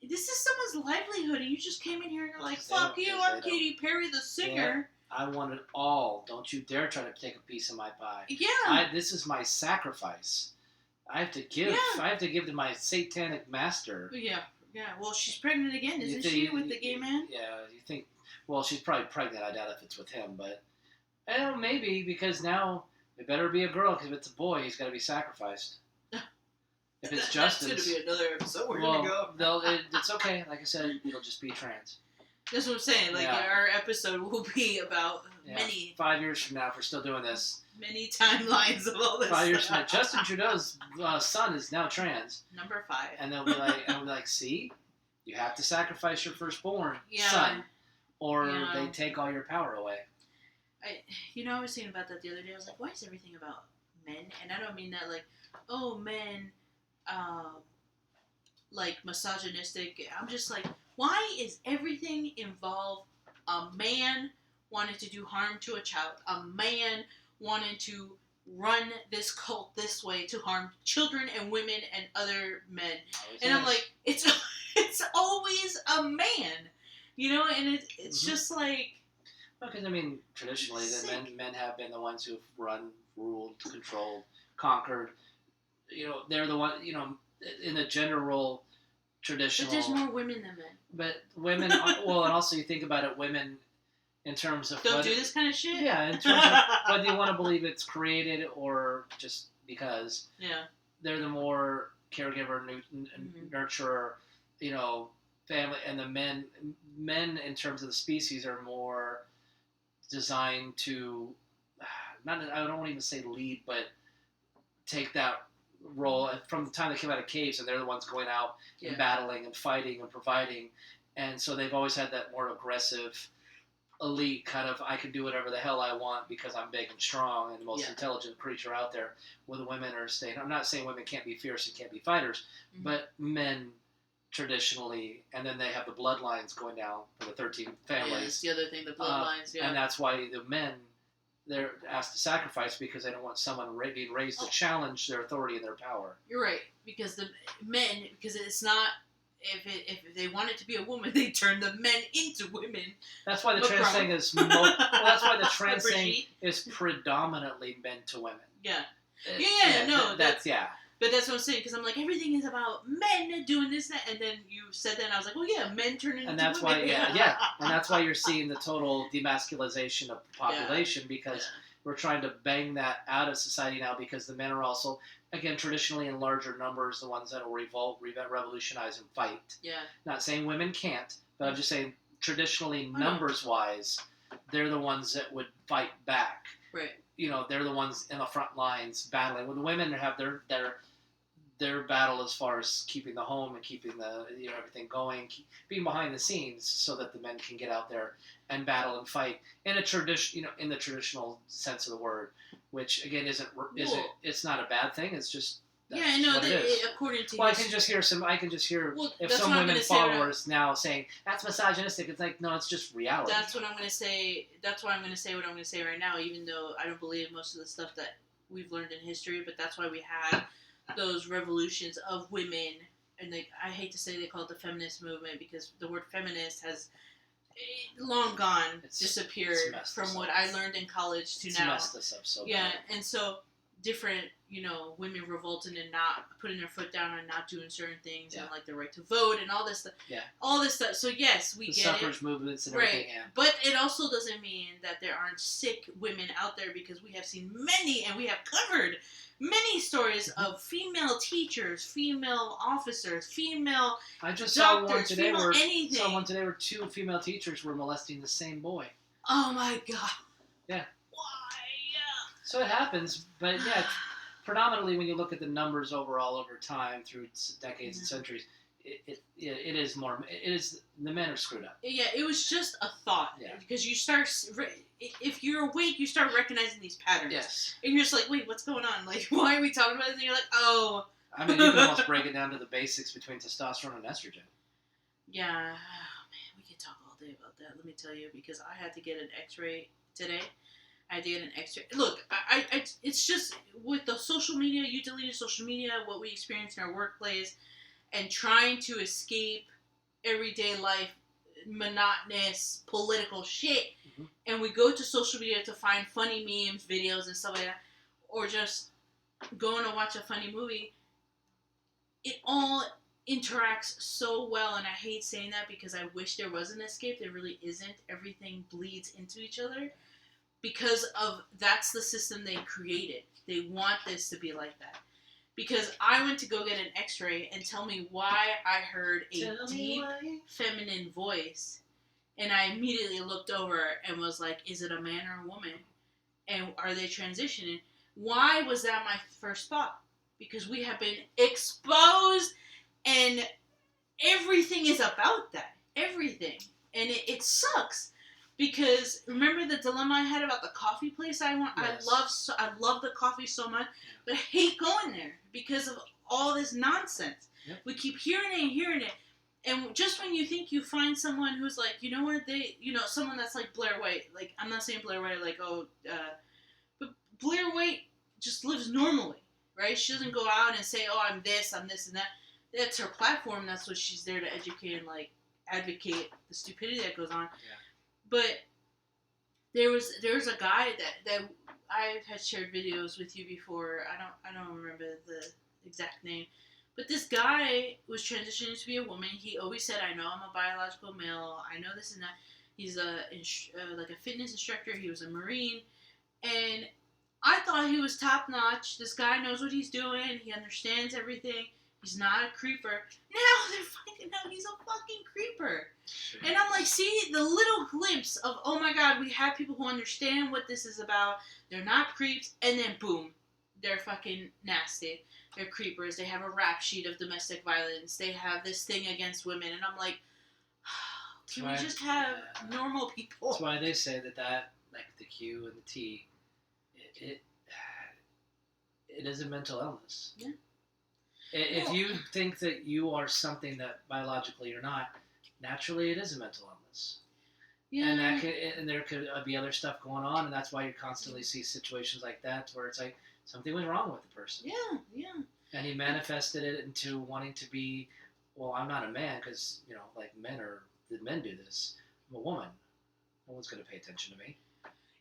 this is someone's livelihood, and you just came in here and you're like, fuck you, I'm Katy Perry, the singer. Yeah, I want it all. Don't you dare try to take a piece of my pie. Yeah. This is my sacrifice. I have to give. I have to give to my satanic master. Yeah. Yeah. Well, she's pregnant again, isn't she, with the gay man? Yeah. You think? Well, she's probably pregnant. I doubt if it's with him, but I don't know, maybe because now it better be a girl. Because if it's a boy, he's got to be sacrificed. If it's Justin's, that's gonna be another episode. We're gonna go. It's okay. Like I said, it'll just be trans. That's what I'm saying. Like our episode will be about many. 5 years from now, if we're still doing this. Many timelines of all this. 5 years from now, Justin Trudeau's son is now trans. Number 5. And they'll be like, see, you have to sacrifice your firstborn son, or they take all your power away. I was thinking about that the other day. I was like, why is everything about men? And I don't mean that like, oh, men, like misogynistic. I'm just like, why is everything involved a man wanting to do harm to a child, a man wanting to run this cult this way to harm children and women and other men? I'm like, it's always a man, and it's just like. Because, I mean, traditionally, the men have been the ones who've run, ruled, controlled, conquered. They're the one, in the gender role, traditional. But there's more women than men. But women, well, and also you think about it, women, in terms of... Don't do this kind of shit? Yeah, in terms of whether you want to believe it's created or just because. Yeah. They're the more caregiver, nurturer, family, and the men in terms of the species are more designed to, I don't even say lead, but take that role from the time they came out of caves, and they're the ones going out and battling and fighting and providing, and so they've always had that more aggressive, elite kind of, I can do whatever the hell I want because I'm big and strong and the most intelligent creature out there, where the women are staying. I'm not saying women can't be fierce and can't be fighters, but men traditionally, and then they have the bloodlines going down for the 13 families. Yeah, that's the other thing, the bloodlines, And that's why the men, they're asked to sacrifice because they don't want someone being raised to challenge their authority and their power. You're right, because the men, because it's not, if they wanted to be a woman, they turn the men into women. That's why the trans thing is, that's why the trans thing is predominantly men to women. Yeah. But that's what I'm saying, because I'm like, everything is about men doing this, that, and then you said that, and I was like, well, yeah, men turning into women. And that's why, and that's why you're seeing the total demasculization of the population, because we're trying to bang that out of society now, because the men are also, again, traditionally in larger numbers, the ones that will revolutionize and fight. Yeah. Not saying women can't, but I'm just saying, traditionally, numbers-wise, they're the ones that would fight back. Right. They're the ones in the front lines battling. When the women have their battle as far as keeping the home and keeping the everything going, being behind the scenes, so that the men can get out there and battle and fight in a tradition, in the traditional sense of the word, which again isn't it's not a bad thing. It's just what it is. According to I can just hear if some women followers now saying that's misogynistic. It's like, no, it's just reality. That's what I'm going to say. That's why I'm going to say what I'm going to say right now, even though I don't believe most of the stuff that we've learned in history, but that's why we had those revolutions of women and I hate to say they call it the feminist movement because the word feminist has long gone, disappeared from what I learned in college to now. Messed us up so bad. bad. And so different, women revolting and not putting their foot down and not doing certain things and like the right to vote and all this stuff. Yeah. All this stuff. So yes, we the get it. Suffrage movements and everything. Yeah. But it also doesn't mean that there aren't sick women out there because we have seen many and we have covered many stories of female teachers, female officers, female I just doctors, saw one today where anything. someone today where 2 female teachers were molesting the same boy. Oh my god. Yeah. Why? So it happens, but yeah, predominantly when you look at the numbers overall over time through decades and centuries, it is more. It is the men are screwed up. Yeah, it was just a thought. Yeah. Because you start, if you're awake, you start recognizing these patterns. Yes. And you're just like, wait, what's going on? Like, why are we talking about this? And you're like, oh. I mean, you can almost break it down to the basics between testosterone and estrogen. Yeah. Oh, man, we could talk all day about that. Let me tell you, because I had to get an X-ray today. I had to get an X-ray. Look, it's just with the social media, you deleted social media, what we experience in our workplace, and trying to escape everyday life, monotonous political shit, and we go to social media to find funny memes, videos, and stuff like that, or just going to watch a funny movie. It all interacts so well, and I hate saying that because I wish there was an escape. There really isn't. Everything bleeds into each other because of that's the system they created. They want this to be like that. Because I went to go get an X-ray and tell me why I heard a deep feminine voice. And I immediately looked over and was like, is it a man or a woman? And are they transitioning? Why was that my first thought? Because we have been exposed and everything is about that. Everything. And it sucks. Because remember the dilemma I had about the coffee place I went? Yes. I love the coffee so much, but I hate going there because of all this nonsense. Yep. We keep hearing it, and just when you think you find someone who's like, you know what, someone that's like Blair White. Like, I'm not saying Blair White but Blair White just lives normally, right? She doesn't go out and say, oh, I'm this and that. That's her platform. That's what she's there to educate and like advocate the stupidity that goes on. Yeah. But there was a guy that I had shared videos with you before. I don't remember the exact name, but this guy was transitioning to be a woman. He always said, "I know I'm a biological male. I know this and that." He's like a fitness instructor. He was a Marine, and I thought he was top notch. This guy knows what he's doing. He understands everything. He's not a creeper. Now they're finding out he's a fucking creeper. And I'm like, see, the little glimpse of, oh my god, we have people who understand what this is about. They're not creeps. And then boom, they're fucking nasty. They're creepers. They have a rap sheet of domestic violence. They have this thing against women. And I'm like, can we just have normal people? That's why they say that like the Q and the T, it is a mental illness. Yeah. If you think that you are something that biologically you're not, naturally it is a mental illness. Yeah. And there could be other stuff going on, and that's why you constantly see situations like that where it's like something was wrong with the person. Yeah, yeah. And he manifested it into wanting to be, well, I'm not a man because, like men do this. I'm a woman. No one's going to pay attention to me.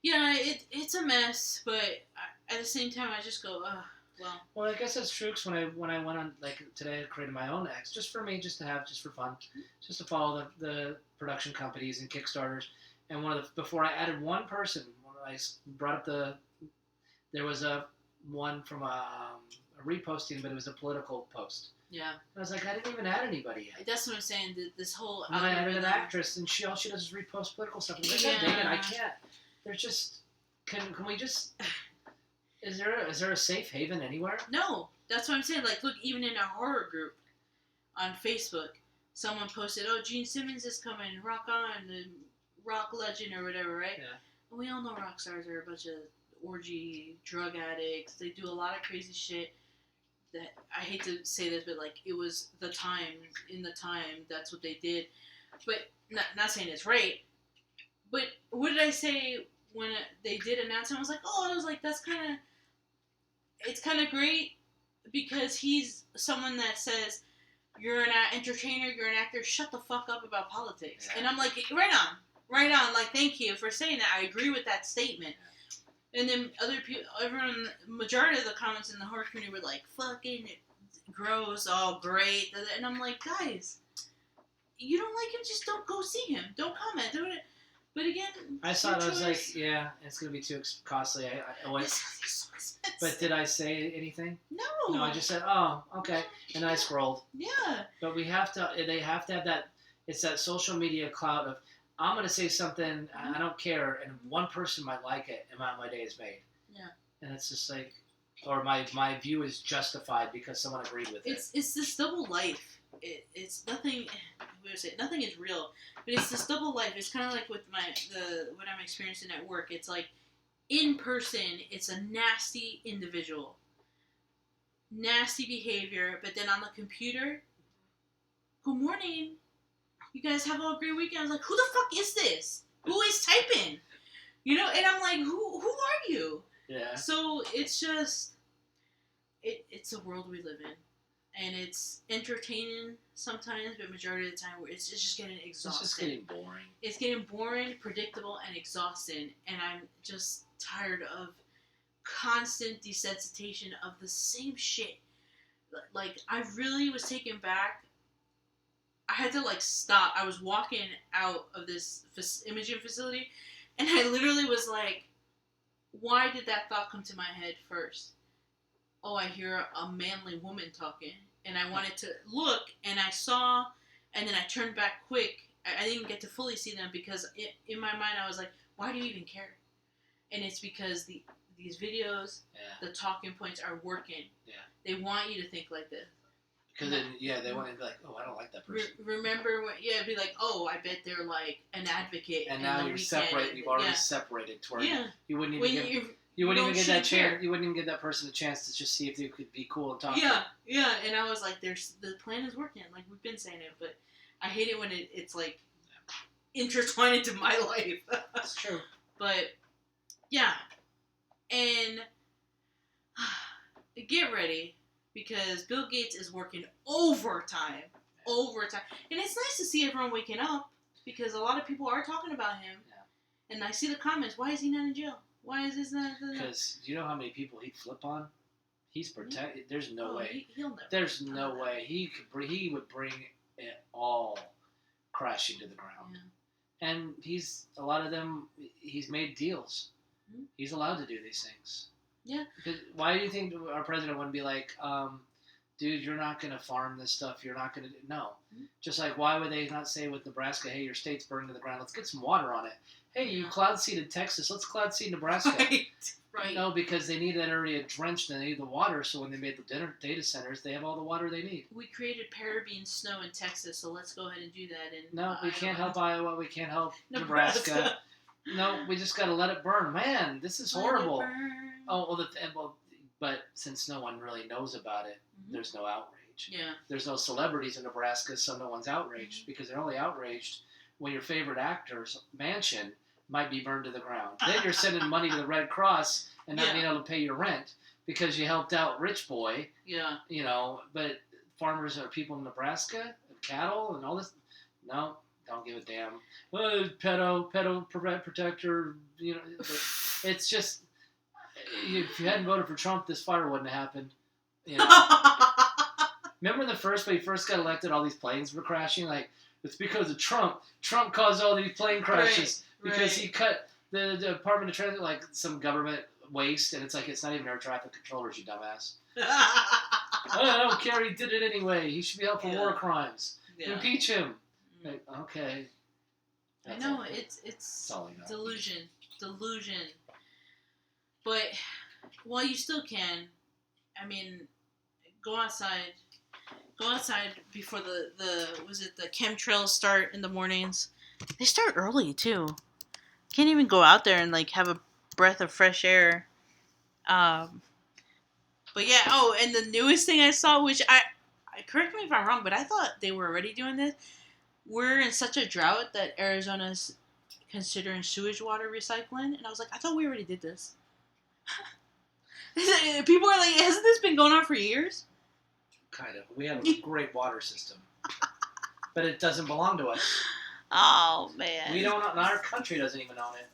Yeah, it's a mess, but at the same time I just go, ugh. Well, I guess that's true because when I went on, like, today I created my own X, just for me, just to have, just for fun, just to follow the production companies and Kickstarters. And before I added one person, when I brought up there was one from a reposting, but it was a political post. Yeah. I was like, I didn't even add anybody yet. That's what I'm saying, this whole... And I added an actress, and all she does is repost political stuff. I'm like, dang it, I can't. There's just... Can we just... Is there a safe haven anywhere? No, that's what I'm saying. Like, look, even in our horror group on Facebook, someone posted, "Oh, Gene Simmons is coming, rock on, the rock legend or whatever," right? Yeah. And we all know rock stars are a bunch of orgy drug addicts. They do a lot of crazy shit. That I hate to say this, but like it was the time. In the time, that's what they did. But not saying it's right. But what did I say when they did announce him? I was like, oh, I was like, that's kind of. It's kind of great because he's someone that says, you're an entertainer, you're an actor, shut the fuck up about politics. Yeah. And I'm like, right on, like, thank you for saying that. I agree with that statement. And then other people, majority of the comments in the horror community were like, fucking gross, all great. And I'm like, guys, you don't like him, just don't go see him. Don't comment. Don't. But again, I saw it. I was like, yeah, it's gonna be too costly. I went. So expensive. But did I say anything? No. No, I just said, oh, okay, and I scrolled. Yeah. But they have to have that. It's that social media cloud of, I'm gonna say something, I don't care, and one person might like it, and my day is made. Yeah. And it's just like, or my view is justified because someone agreed with it. It's this double life. It's nothing. Nothing is real, but it's this double life. It's kind of like with what I'm experiencing at work. It's like, in person, it's a nasty individual, nasty behavior. But then on the computer, good morning, you guys have a great weekend. I was like, who the fuck is this? Who is typing? You know, and I'm like, who are you? Yeah. So it's just, it's a world we live in. And it's entertaining sometimes, but majority of the time, it's just getting exhausting. It's just getting boring. It's getting boring, predictable, and exhausting. And I'm just tired of constant desensitization of the same shit. Like, I really was taken back. I had to, like, stop. I was walking out of this imaging facility, and I literally was like, why did that thought come to my head first? Oh, I hear a manly woman talking, and I wanted to look, and I saw, and then I turned back quick. I didn't get to fully see them because in my mind I was like, why do you even care? And it's because these videos, the talking points are working. Yeah. They want you to think like this. Because then, they want to be like, oh, I don't like that person. Remember when, it'd be like, oh, I bet they're like an advocate. And now you're separated. You've already separated to where you wouldn't even You wouldn't even get that chance. You wouldn't even get that person a chance to just see if they could be cool and talk. Yeah. And I was like, the plan is working. Like, we've been saying it, but I hate it when it's like intertwined into my life. That's true. But yeah, and get ready because Bill Gates is working overtime, and it's nice to see everyone waking up because a lot of people are talking about him, and I see the comments. Why is he not in jail? Why is this not? Because do you know how many people he'd flip on? He's protected. There's no way. He'll never. There's no way he would bring it all crashing to the ground. Yeah. And a lot of them. He's made deals. Mm-hmm. He's allowed to do these things. Yeah. Because why do you think our president wouldn't be like, dude, you're not going to farm this stuff. You're not going to. No. Mm-hmm. Just like, why would they not say with Nebraska, hey, your state's burned to the ground. Let's get some water on it. Hey, you cloud seeded Texas. Let's cloud seed Nebraska. Right. No, because they need that area drenched and they need the water. So when they made the data centers, they have all the water they need. We created parabean snow in Texas, so let's go ahead and do that. No, we can't help Iowa. We can't help Nebraska. No, we just got to let it burn. Man, this is horrible. But since no one really knows about it, there's no outrage. Yeah. There's no celebrities in Nebraska, so no one's outraged because they're only outraged when your favorite actor's mansion might be burned to the ground. Then you're sending money to the Red Cross and not being able to pay your rent because you helped out Rich Boy. Yeah. You know, but farmers are people in Nebraska and cattle and all this. No, don't give a damn. Pedo protector. You know, it's just if you hadn't voted for Trump, this fire wouldn't have happened. You know. Remember when he first got elected, all these planes were crashing? Like, it's because of Trump. Trump caused all these plane crashes because he cut the Department of Transit, like some government waste, and it's like it's not even air traffic controllers, you dumbass. I don't care. He did it anyway. He should be held for war crimes. Impeach him. Like, okay. I know it's delusion. But while you still can, I mean, go outside. Go outside before the chemtrails start in the mornings. They start early too. Can't even go out there and like have a breath of fresh air. But yeah. Oh, and the newest thing I saw, which I correct me if I'm wrong, but I thought they were already doing this. We're in such a drought that Arizona's considering sewage water recycling, and I was like, I thought we already did this. People are like, hasn't this been going on for years? kind of. We have a great water system. But it doesn't belong to us. Oh, man. We don't. Our country doesn't even own it.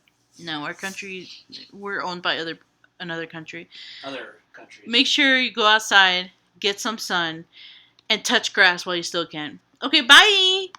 No, our country, we're owned by another country. Other countries. Make sure you go outside, get some sun, and touch grass while you still can. Okay, bye!